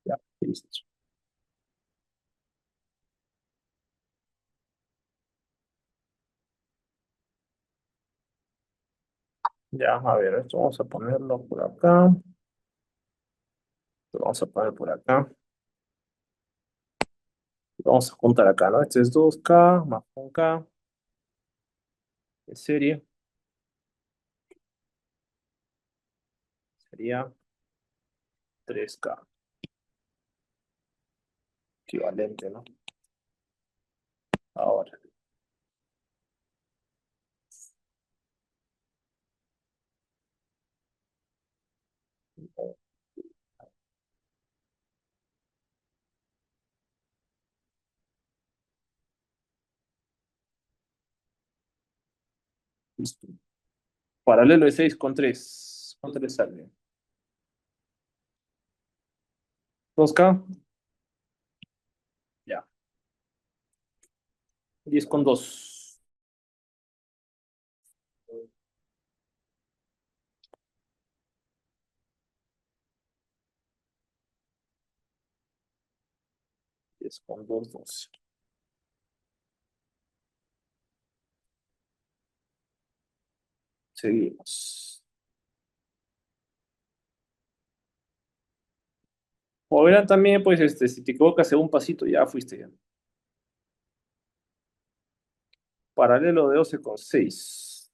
ya, listo. Ya, a ver, esto vamos a ponerlo por acá. Lo vamos a poner por acá. Lo vamos a juntar acá, ¿no? Este es 2K más 1K de serie. Sería 3K equivalente, ¿no? Ahora, listo. Paralelo de 6 con 3. ¿Cuánto le sale? 2K, ya. 10 con 2. 10 con 2, 12. Seguimos. O verán también, pues, si te equivocas en un pasito, ya fuiste ya. Paralelo de 12 con 6.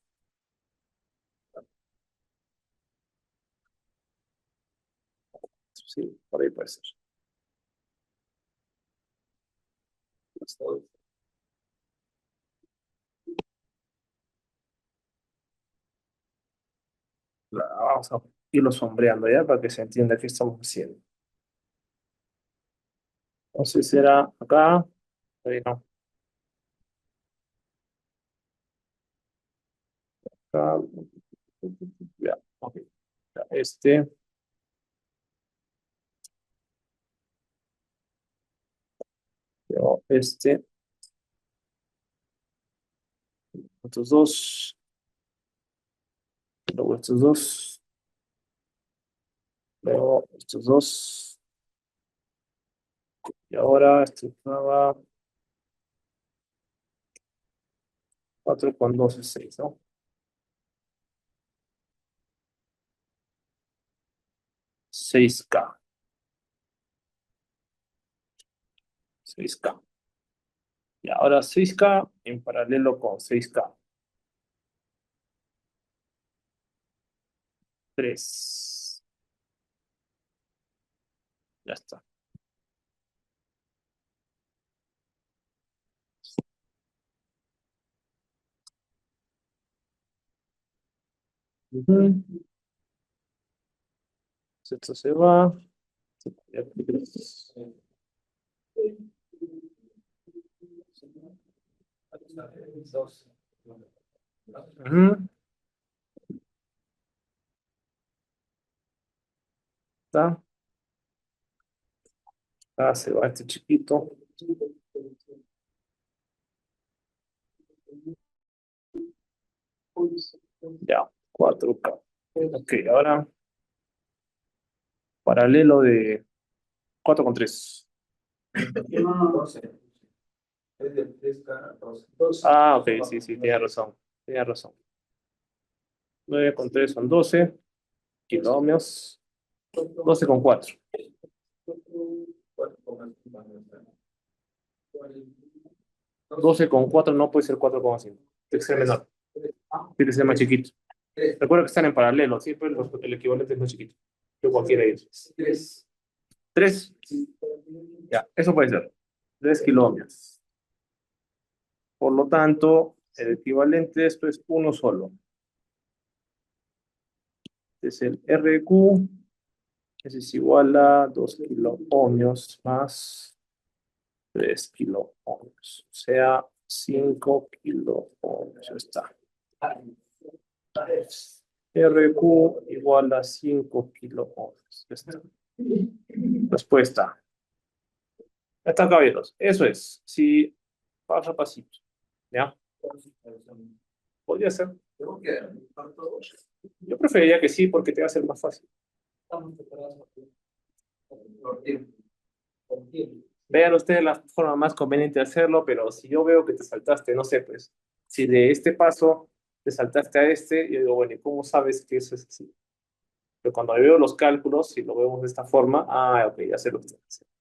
Sí, por ahí puede ser. Vamos a irlo sombreando ya para que se entienda qué estamos haciendo. Entonces será acá. Ahí no. Acá. Ya, ok. Ya, estos dos, luego estos dos, luego estos dos, y ahora este estaba 4 con 2 es 6, ¿no? 6K, 6K. Y ahora 6K en paralelo con 6K. 3. Ya está. Ujú. Esto se va. Ujú. Está. Ah, se va este chiquito. Ya, 4K. Ok, ahora paralelo de 4,3. No, no, 12. Es de 3K a 12. Ah, ok, sí, sí, tienes razón. Tienes razón. 9,3 son 12 kilómetros. 12,4. 12,4 no puede ser 4,5. Tiene que ser menor. Tiene que ser más chiquito. Recuerda que están en paralelo, siempre el equivalente es más chiquito que cualquiera de ellos. 3. Ya, eso puede ser. 3 kilómetros. Por lo tanto, el equivalente de esto es uno solo. Es el RQ, ese es igual a 2 kiloohmios más 3 kiloohmios. O sea, 5 kiloohmios. Ya está. RQ igual a 5 kiloohmios. Ya está. Respuesta. Ya está, caballeros. Eso es. Si paso a pasito. ¿Ya? Podría ser. Yo preferiría que sí, porque te va a ser más fácil. Vean ustedes la forma más conveniente de hacerlo, pero si yo veo que te saltaste, no sé, pues, si de este paso te saltaste a este, yo digo, bueno, ¿y cómo sabes que eso es así? Pero cuando veo los cálculos, si lo vemos de esta forma, ok, ya sé lo que estoy haciendo.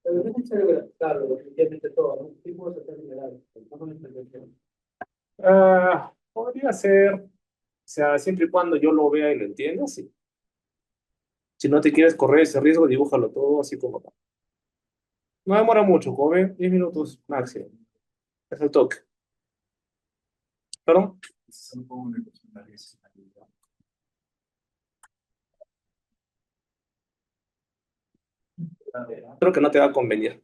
Pero no es necesario, claro, definitivamente todo, ¿no? Sí puedo hacer general, no me intervención. Podría ser, o sea, siempre y cuando yo lo vea y lo entienda, sí. Si no te quieres correr ese riesgo, dibújalo todo así como va. No demora mucho, joven, 10 minutos máximo. Es el toque. ¿Perdón? Creo que no te va a convenir.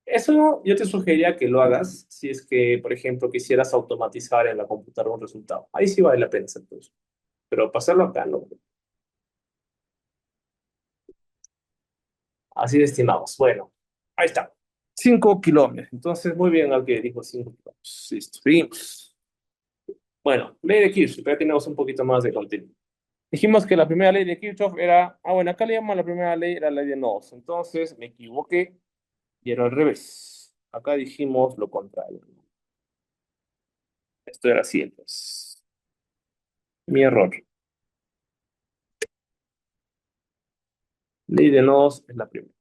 Eso yo te sugeriría que lo hagas si es que, por ejemplo, quisieras automatizar en la computadora un resultado. Ahí sí vale la pena hacer todo eso. Pero pasarlo acá no. Así de estimados. Bueno, ahí está. 5 kilómetros. Entonces, muy bien al que dijo 5 kilómetros. Listo. Seguimos. Bueno, ley de Kirchhoff. Ya tenemos un poquito más de contenido. Dijimos que la primera ley de Kirchhoff era, bueno, acá le llaman la primera ley, era la ley de nodos. Entonces me equivoqué y era al revés. Acá dijimos lo contrario. Esto era así, entonces. Mi error. Ley de nodos es la primera.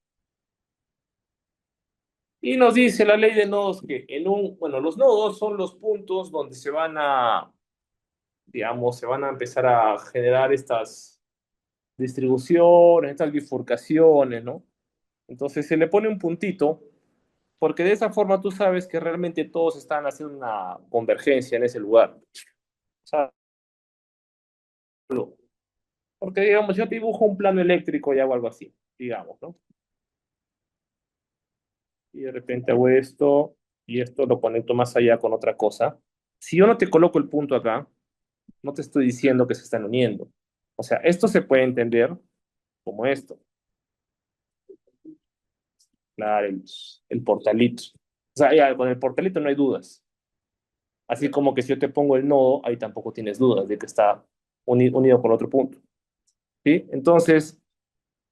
Y nos dice la ley de nodos que bueno, los nodos son los puntos donde se van a, digamos, se van a empezar a generar estas distribuciones, estas bifurcaciones, ¿no? Entonces se le pone un puntito, porque de esa forma tú sabes que realmente todos están haciendo una convergencia en ese lugar. O sea, porque digamos, yo te dibujo un plano eléctrico y hago algo así, digamos, ¿no? Y de repente hago esto y esto lo conecto más allá con otra cosa. Si yo no te coloco el punto acá, no te estoy diciendo que se están uniendo. O sea, esto se puede entender como esto. Claro, el portalito. O sea, ya, con el portalito no hay dudas. Así como que si yo te pongo el nodo, ahí tampoco tienes dudas de que está unido con otro punto. ¿Sí? Entonces,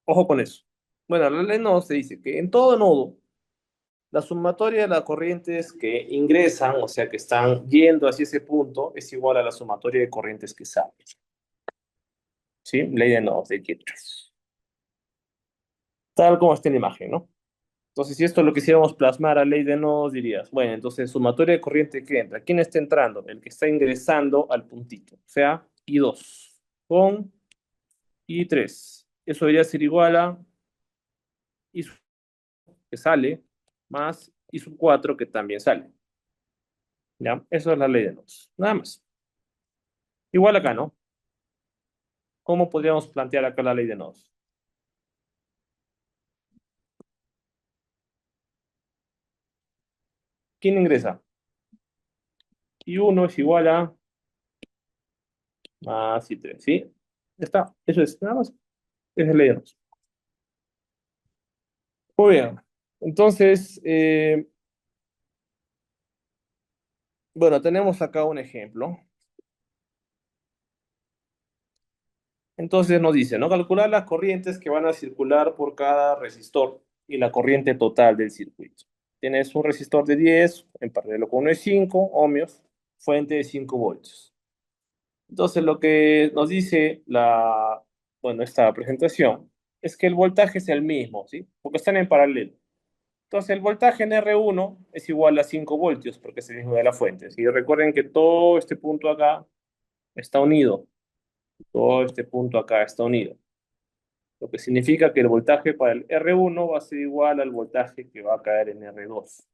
ojo con eso. Bueno, la ley nodo se dice que en todo nodo, la sumatoria de las corrientes que ingresan, o sea, que están yendo hacia ese punto, es igual a la sumatoria de corrientes que salen. ¿Sí? Ley de nodos de Kirchhoff. Tal como está en la imagen, ¿no? Entonces, si esto lo quisiéramos plasmar a ley de nodos, dirías, bueno, entonces sumatoria de corriente que entra. ¿Quién está entrando? El que está ingresando al puntito. O sea, I2 con I3. Eso debería ser igual a I que sale más I4 que también sale. ¿Ya? Eso es la ley de nodos. Nada más. Igual acá, ¿no? ¿Cómo podríamos plantear acá la ley de nodos? ¿Quién ingresa? I1 es igual a más I3, ¿sí? Ya está. Eso es nada más. Esa es la ley de nodos. Muy bien. Entonces, Bueno, tenemos acá un ejemplo. Entonces nos dice, ¿no? Calcular las corrientes que van a circular por cada resistor y la corriente total del circuito. Tienes un resistor de 10 en paralelo con uno de 5 ohmios, fuente de 5 voltios. Entonces lo que nos dice bueno, esta presentación es que el voltaje es el mismo, ¿sí? Porque están en paralelo. Entonces el voltaje en R1 es igual a 5 voltios porque es el mismo de la fuente. Y recuerden que todo este punto acá está unido. Todo este punto acá está unido. Lo que significa que el voltaje para el R1 va a ser igual al voltaje que va a caer en R2.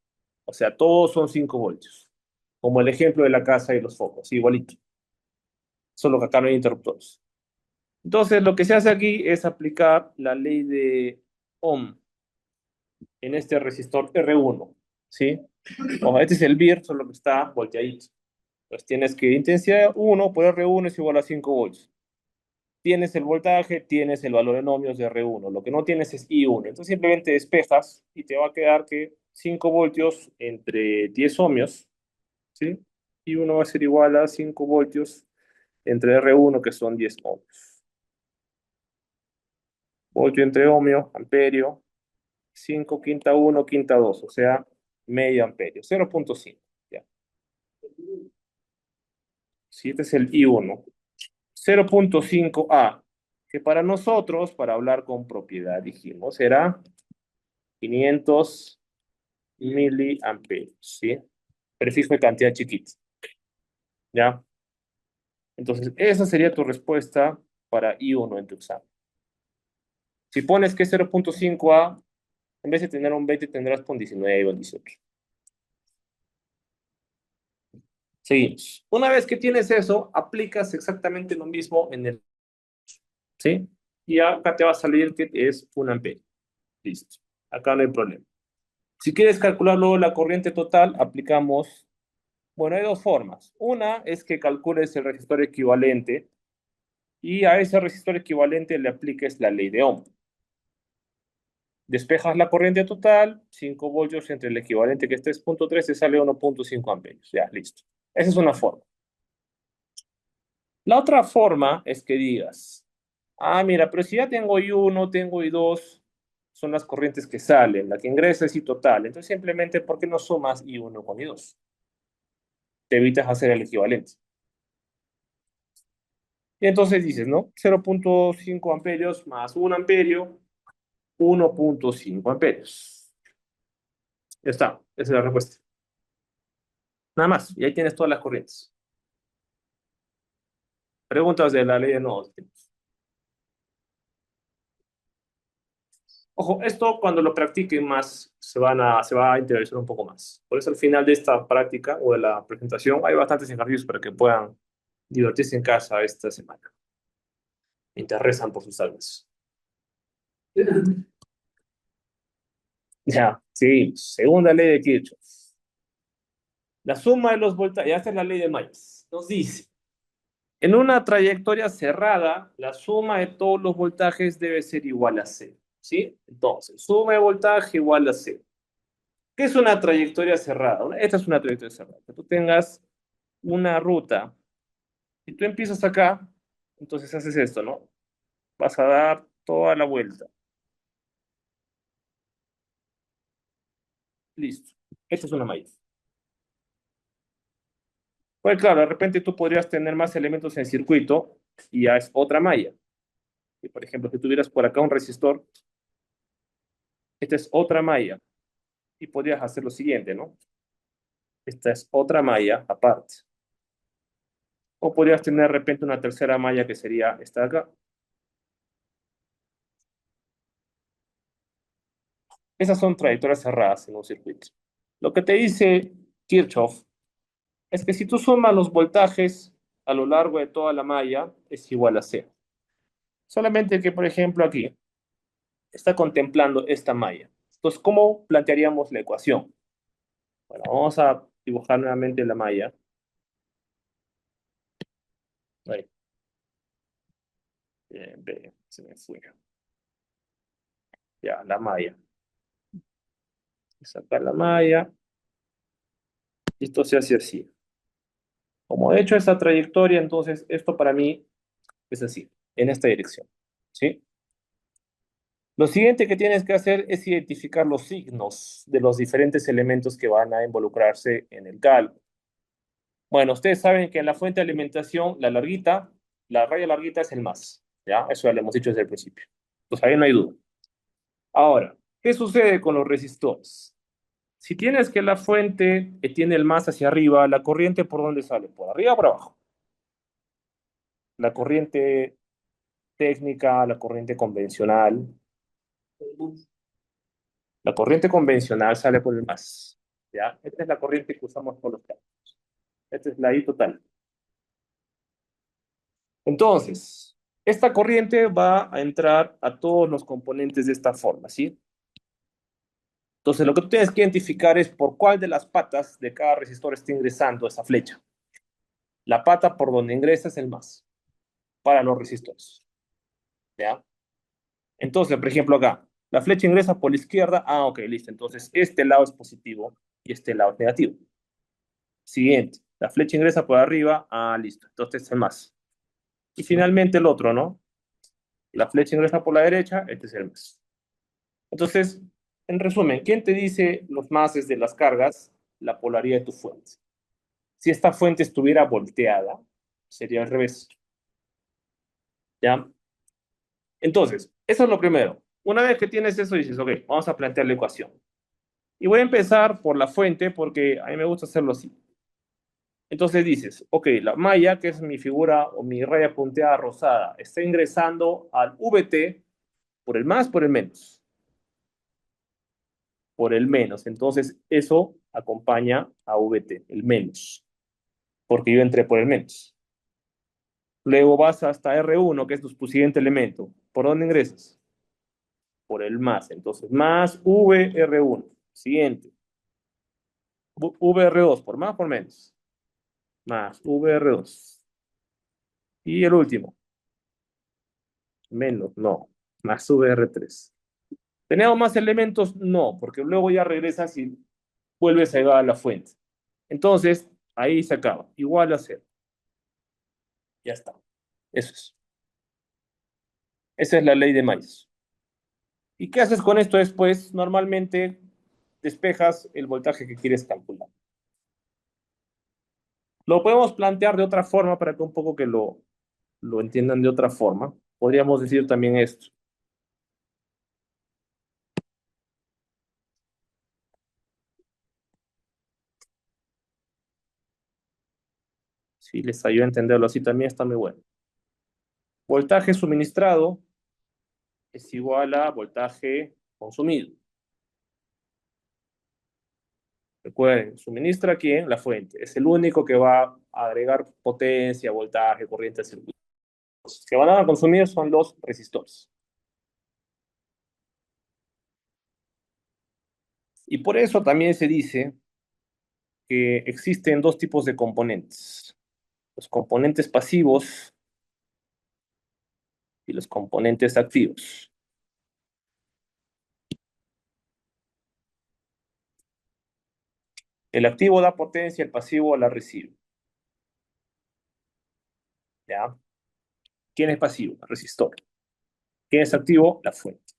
O sea, todos son 5 voltios. Como el ejemplo de la casa y los focos, igualito. Solo que acá no hay interruptores. Entonces, lo que se hace aquí es aplicar la ley de Ohm en este resistor R1. ¿Sí? Ojo, este es el VIR, solo que está volteadito. Entonces tienes que intensidad 1 por R1 es igual a 5 voltios. Tienes el voltaje, tienes el valor en ohmios de R1. Lo que no tienes es I1. Entonces simplemente despejas y te va a quedar que 5 voltios entre 10 ohmios, ¿sí? I1 va a ser igual a 5 voltios entre R1, que son 10 ohmios. Voltio entre ohmio, amperio, 5 quinta 1 quinta 2, o sea, medio amperio, 0,5. Ya. Si este es el I1, 0,5 A, que para nosotros, para hablar con propiedad, dijimos, era 500 miliamperios, ¿sí? Prefijo de cantidad chiquita, ¿ya? Entonces, esa sería tu respuesta para I1 en tu examen. Si pones que es 0,5 A, en vez de tener un 20, tendrás con 19 o 18. Seguimos. Una vez que tienes eso, aplicas exactamente lo mismo en el, ¿sí? Y acá te va a salir que es un amperio. Listo. Acá no hay problema. Si quieres calcular luego la corriente total, aplicamos, bueno, hay dos formas. Una es que calcules el resistor equivalente y a ese resistor equivalente le apliques la ley de Ohm. Despejas la corriente total, 5 voltios entre el equivalente que es 3,3, te sale 1,5 amperios. Ya, listo. Esa es una forma. La otra forma es que digas, mira, pero si ya tengo I1, tengo I2, son las corrientes que salen, la que ingresa es I total. Entonces simplemente, ¿por qué no sumas I1 con I2? Te evitas hacer el equivalente. Y entonces dices, ¿no? 0,5 amperios más 1 amperio, 1,5 amperios. Ya está, esa es la respuesta. Nada más, y ahí tienes todas las corrientes. Preguntas de la ley de nodos. Ojo, esto cuando lo practiquen más se va a interiorizar un poco más. Por eso al final de esta práctica o de la presentación hay bastantes ejercicios para que puedan divertirse en casa esta semana. Mientras rezan por sus almas. Ya, sí, segunda ley de Kirchhoff. La suma de los voltajes, ya esta es la ley de Myers, nos dice, en una trayectoria cerrada, la suma de todos los voltajes debe ser igual a cero, ¿sí? Entonces, suma de voltaje igual a cero. ¿Qué es una trayectoria cerrada? Esta es una trayectoria cerrada. Que tú tengas una ruta y tú empiezas acá, entonces haces esto, ¿no? Vas a dar toda la vuelta. Listo. Esta es una malla. Pues claro, de repente tú podrías tener más elementos en circuito y ya es otra malla. Y por ejemplo, si tuvieras por acá un resistor, esta es otra malla. Y podrías hacer lo siguiente, ¿no? Esta es otra malla aparte. O podrías tener de repente una tercera malla que sería esta de acá. Esas son trayectorias cerradas en un circuito. Lo que te dice Kirchhoff es que si tú sumas los voltajes a lo largo de toda la malla, es igual a cero. Solamente que, por ejemplo, aquí está contemplando esta malla. Entonces, ¿cómo plantearíamos la ecuación? Bueno, vamos a dibujar nuevamente la malla. Ahí. Bien, bien, se me fue. Ya, la malla. Sacar la malla. Y esto se hace así. Como he hecho esa trayectoria, entonces esto para mí es así, en esta dirección. ¿Sí? Lo siguiente que tienes que hacer es identificar los signos de los diferentes elementos que van a involucrarse en el cálculo. Bueno, ustedes saben que en la fuente de alimentación, la larguita, la raya larguita es el más, ¿ya? Eso ya lo hemos dicho desde el principio. Pues ahí no hay duda. Ahora, ¿qué sucede con los resistores? Si tienes que la fuente tiene el más hacia arriba, ¿la corriente por dónde sale? ¿Por arriba o por abajo? La corriente técnica, la corriente convencional. La corriente convencional sale por el más, ¿ya? Esta es la corriente que usamos por los cables. Esta es la I total. Entonces, esta corriente va a entrar a todos los componentes de esta forma, ¿sí? Entonces, lo que tú tienes que identificar es por cuál de las patas de cada resistor está ingresando esa flecha. La pata por donde ingresa es el más, para los resistores, ¿ya? Entonces, por ejemplo, acá, la flecha ingresa por la izquierda, ok, listo. Entonces, este lado es positivo y este lado es negativo. Siguiente, la flecha ingresa por arriba, listo. Entonces, es el más. Y finalmente el otro, ¿no? La flecha ingresa por la derecha, este es el más. Entonces, en resumen, ¿quién te dice los máses de las cargas? La polaridad de tu fuente. Si esta fuente estuviera volteada, sería al revés. ¿Ya? Entonces, eso es lo primero. Una vez que tienes eso, dices, ok, vamos a plantear la ecuación. Y voy a empezar por la fuente porque a mí me gusta hacerlo así. Entonces dices, ok, la malla, que es mi figura o mi raya punteada rosada, está ingresando al VT por el más, por el menos. Por el menos. Entonces, eso acompaña a VT, el menos, porque yo entré por el menos. Luego vas hasta R1, que es tu siguiente elemento. ¿Por dónde ingresas? Por el más. Entonces, más VR1. Siguiente. VR2, por más, por menos. Más VR2. Y el último, menos, no. Más VR3. ¿Tenemos más elementos? No, porque luego ya regresas y vuelves a llegar a la fuente. Entonces, ahí se acaba. Igual a cero. Ya está. Eso es. Esa es la ley de Mays. ¿Y qué haces con esto después? Normalmente despejas el voltaje que quieres calcular. Lo podemos plantear de otra forma para que un poco que lo entiendan de otra forma. Podríamos decir también esto. Si les ayuda a entenderlo así también está muy bueno. Voltaje suministrado es igual a voltaje consumido. Recuerden, suministra quién? La fuente. Es el único que va a agregar potencia, voltaje, corriente al circuito. Los que van a consumir son los resistores. Y por eso también se dice que existen dos tipos de componentes. Los componentes pasivos y los componentes activos. El activo da potencia, el pasivo la recibe. ¿Ya? ¿Quién es pasivo? El resistor. ¿Quién es activo? La fuente.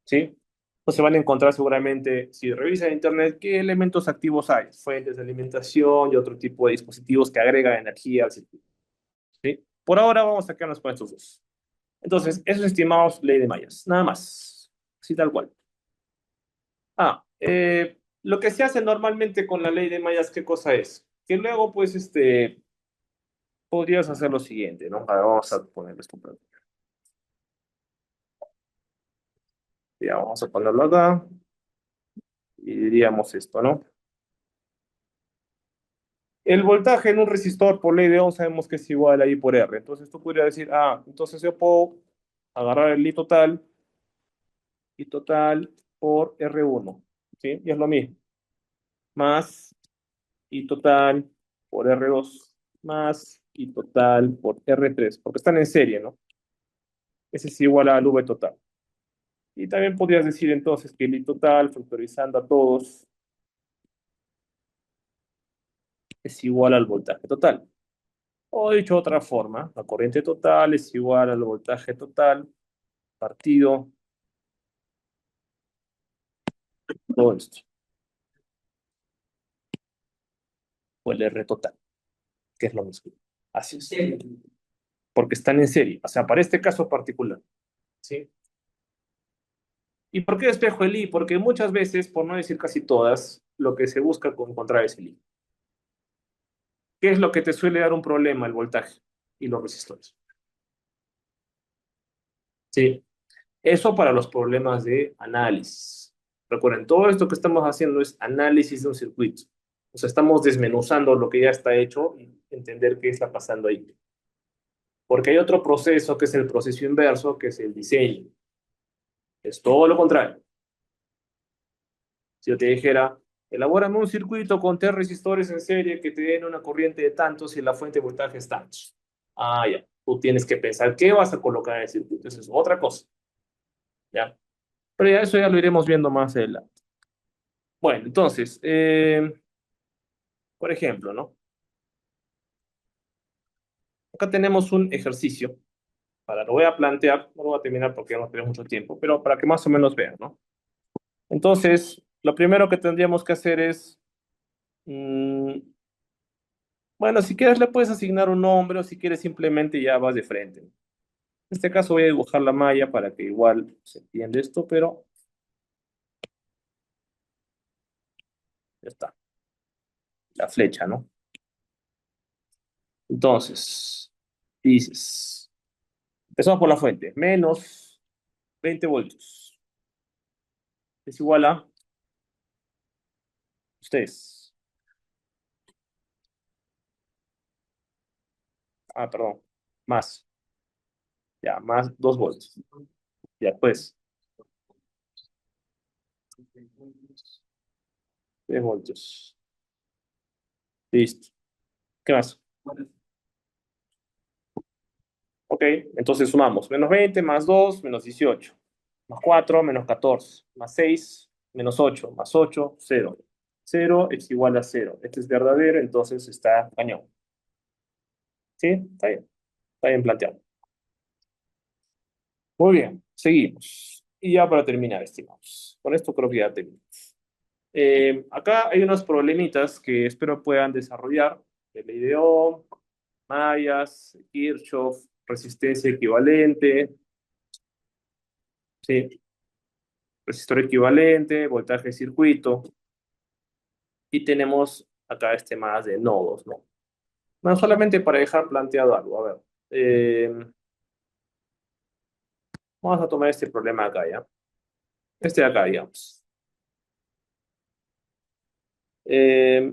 ¿Sí? Entonces van a encontrar seguramente, si revisan internet, qué elementos activos hay. Fuentes de alimentación y otro tipo de dispositivos que agregan energía al circuito. ¿Sí? Por ahora vamos a quedarnos con estos dos. Entonces, esos estimados ley de Mayas. Nada más. Así tal cual. Lo que se hace normalmente con la ley de Mayas, ¿qué cosa es? Que luego, pues, podrías hacer lo siguiente, ¿no? A ver, vamos a ponerlo esto por aquí. Ya, vamos a ponerlo acá y diríamos esto, ¿no? El voltaje en un resistor por ley de Ohm sabemos que es igual a I por R. Entonces tú podrías decir, entonces yo puedo agarrar el I total por R1, ¿sí? Y es lo mismo. Más I total por R2 más I total por R3, porque están en serie, ¿no? Ese es igual al V total. Y también podrías decir entonces que el I total, factorizando a todos, es igual al voltaje total. O dicho de otra forma, la corriente total es igual al voltaje total partido todo esto, o el R total, que es lo mismo. Así En es. serio. Porque están en serie. O sea, para este caso particular. ¿Sí? ¿Y por qué espejo el I? Porque muchas veces, por no decir casi todas, lo que se busca con encontrar es el I. ¿Qué es lo que te suele dar un problema? El voltaje y los resistores. Sí. Eso para los problemas de análisis. Recuerden, todo esto que estamos haciendo es análisis de un circuito. O sea, estamos desmenuzando lo que ya está hecho y entender qué está pasando ahí. Porque hay otro proceso que es el proceso inverso, que es el diseño. Es todo lo contrario. Si yo te dijera, elabórame un circuito con tres resistores en serie que te den una corriente de tantos y la fuente de voltaje es tantos. Ah, ya. Tú tienes que pensar qué vas a colocar en el circuito. Eso es otra cosa. ¿Ya? Pero ya eso ya lo iremos viendo más adelante. Bueno, entonces, por ejemplo, ¿no? Acá tenemos un ejercicio. Lo voy a plantear, no lo voy a terminar porque ya no tenemos mucho tiempo, pero para que más o menos vean, ¿no? Entonces, lo primero que tendríamos que hacer es, mm, bueno, si quieres le puedes asignar un nombre o si quieres simplemente ya vas de frente. En este caso voy a dibujar la malla para que igual se entienda esto, pero ya está, la flecha, ¿no? Entonces, dices, empezamos por la fuente, menos 20 voltios. Es igual a ustedes. Ah, perdón, más, ya, más 2 voltios. Ya, pues, 3 voltios. Listo. ¿Qué más? Ok, entonces sumamos. Menos 20 más 2 menos 18. Más 4 menos 14. Más 6 menos 8. Más 8 cero. Cero es igual a cero. Este es verdadero, entonces está cañón. ¿Sí? Está bien planteado. Muy bien, seguimos. Y ya para terminar, estimados. Con esto creo que ya terminamos. Acá hay unos problemitas que espero puedan desarrollar. De ley de Ohm, mallas, Kirchhoff, resistencia equivalente, ¿sí? Resistor equivalente, voltaje de circuito, y tenemos acá este más de nodos, ¿no? Bueno, solamente para dejar planteado algo, a ver. Vamos a tomar este problema acá, ¿ya? Este de acá, digamos. Eh,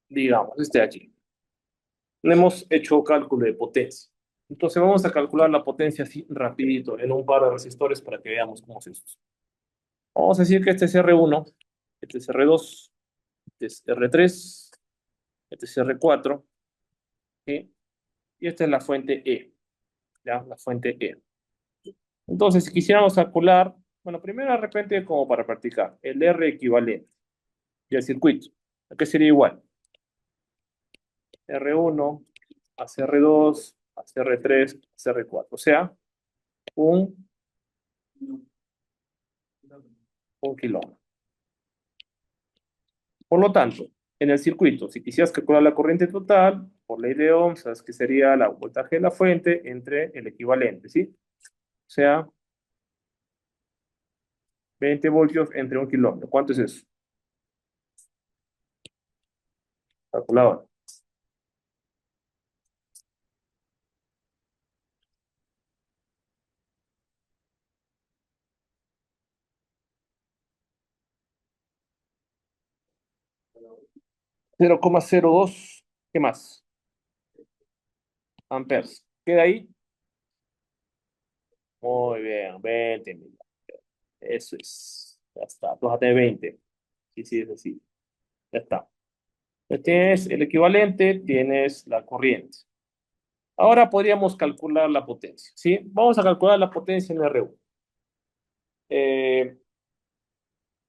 digamos, este de aquí. Hemos hecho cálculo de potencia. Entonces vamos a calcular la potencia así rapidito en un par de resistores para que veamos cómo es esto. Vamos a decir que este es R1, este es R2, este es R3, este es R4, ¿sí? Y esta es la fuente E, ¿ya? La fuente E. Entonces, si quisiéramos calcular, bueno, primero de repente como para practicar, el R equivalente y el circuito, ¿a sería igual? R1 a R2 a R3 a R4, o sea, un, un kilómetro. Por lo tanto, en el circuito, si quisieras calcular la corriente total, por ley de Ohm, sabes que sería la voltaje de la fuente entre el equivalente, ¿sí? O sea, 20 voltios entre un kilómetro. ¿Cuánto es eso? Calculadora. 0,02. ¿Qué más? Amperes. ¿Queda ahí? Muy bien, 20.000. Eso es. Ya está. Tú vas a tener 20. Sí, sí, es así. Ya está. Ya tienes el equivalente, tienes la corriente. Ahora podríamos calcular la potencia, ¿sí? Vamos a calcular la potencia en R1.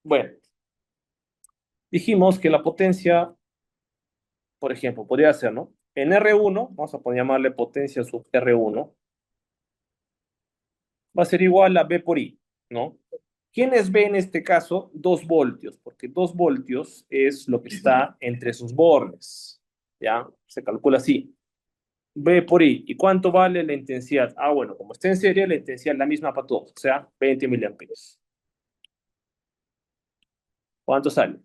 Bueno, Dijimos que la potencia, por ejemplo, podría ser, ¿no? En R1, vamos a poner, llamarle potencia sub R1, va a ser igual a B por I, ¿no? ¿Quién es B en este caso? 2 voltios, porque 2 voltios es lo que está entre sus bornes, ¿ya? Se calcula así. B por I. ¿Y cuánto vale la intensidad? Ah, bueno, como está en serie, la intensidad es la misma para todos, o sea, 20 miliamperes. ¿Cuánto sale?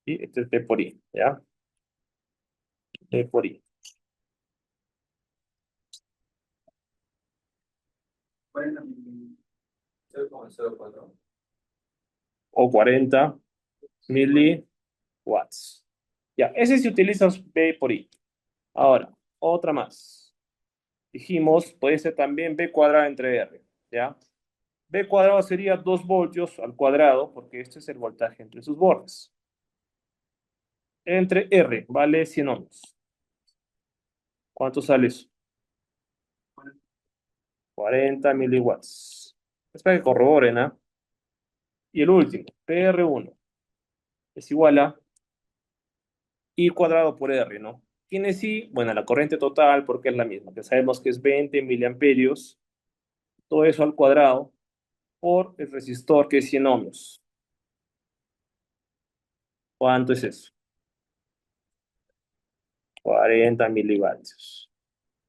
Y este es B por I, ¿ya? B por I. 40 0,04. O 40 miliwatts. Ya, ese se utiliza B por I. Ahora, otra más. Dijimos, puede ser también B cuadrado entre R, ¿ya? B cuadrado sería 2 voltios al cuadrado, porque este es el voltaje entre sus bordes. Entre R, vale 100 ohms. ¿Cuánto sale eso? 40 miliwatts. Espera que corroboren, ¿ah? Y el último, PR1, es igual a I cuadrado por R, ¿no? Tiene sí, bueno, la corriente total, porque es la misma, que sabemos que es 20 miliamperios, todo eso al cuadrado, por el resistor que es 100 ohms. ¿Cuánto es eso? 40 milivatios.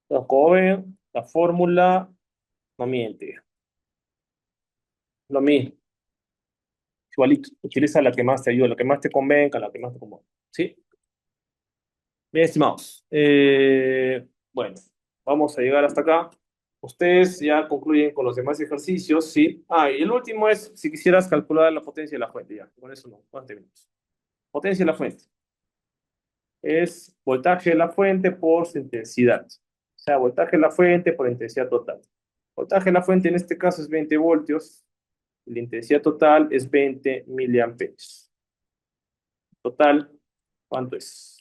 Entonces, como ven, la fórmula no miente. Lo mismo, igualito. Utiliza la que más te ayude, la que más te convenga, la que más te convenga. ¿Sí? Bien, estimados. Bueno, vamos a llegar hasta acá. Ustedes ya concluyen con los demás ejercicios, ¿sí? Ah, y el último es si quisieras calcular la potencia de la fuente, ya. Con eso no, no terminamos. Potencia de la fuente es voltaje de la fuente por su intensidad. O sea, voltaje de la fuente por intensidad total. Voltaje de la fuente en este caso es 20 voltios. Y la intensidad total es 20 miliamperios. Total, ¿cuánto es?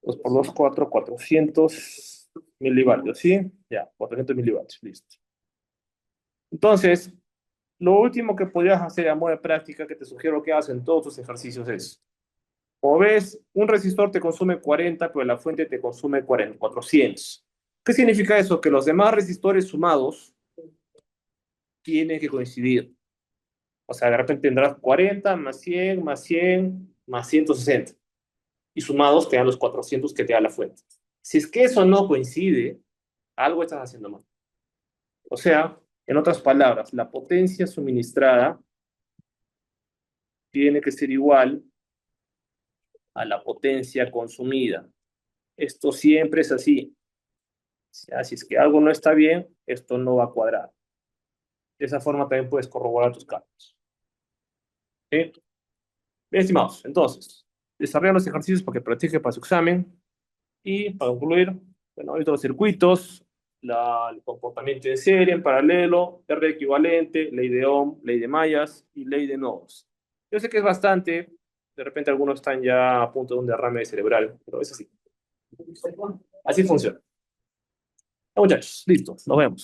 2 por 2, 4, 400 milivatios, ¿sí? Ya, 400 milivatios, listo. Entonces, lo último que podrías hacer a modo de práctica, que te sugiero que hagas en todos tus ejercicios es, como ves, un resistor te consume 40, pero la fuente te consume 40, 400. ¿Qué significa eso? Que los demás resistores sumados tienen que coincidir. O sea, de repente tendrás 40 más 100 más 100 más 160. Y sumados te dan los 400 que te da la fuente. Si es que eso no coincide, algo estás haciendo mal. O sea, en otras palabras, la potencia suministrada tiene que ser igual a la potencia consumida. Esto siempre es así. Si es que algo no está bien, esto no va a cuadrar. De esa forma también puedes corroborar tus cálculos. ¿Sí? Bien, estimados. Entonces, desarrollen los ejercicios para que practique para su examen. Y para concluir, bueno, ahorita los circuitos, el comportamiento en serie, en paralelo, R equivalente, ley de Ohm, ley de mallas y ley de nodos. Yo sé que es bastante, de repente algunos están ya a punto de un derrame cerebral, pero es así. Así funciona. Muchachos, listo, nos vemos.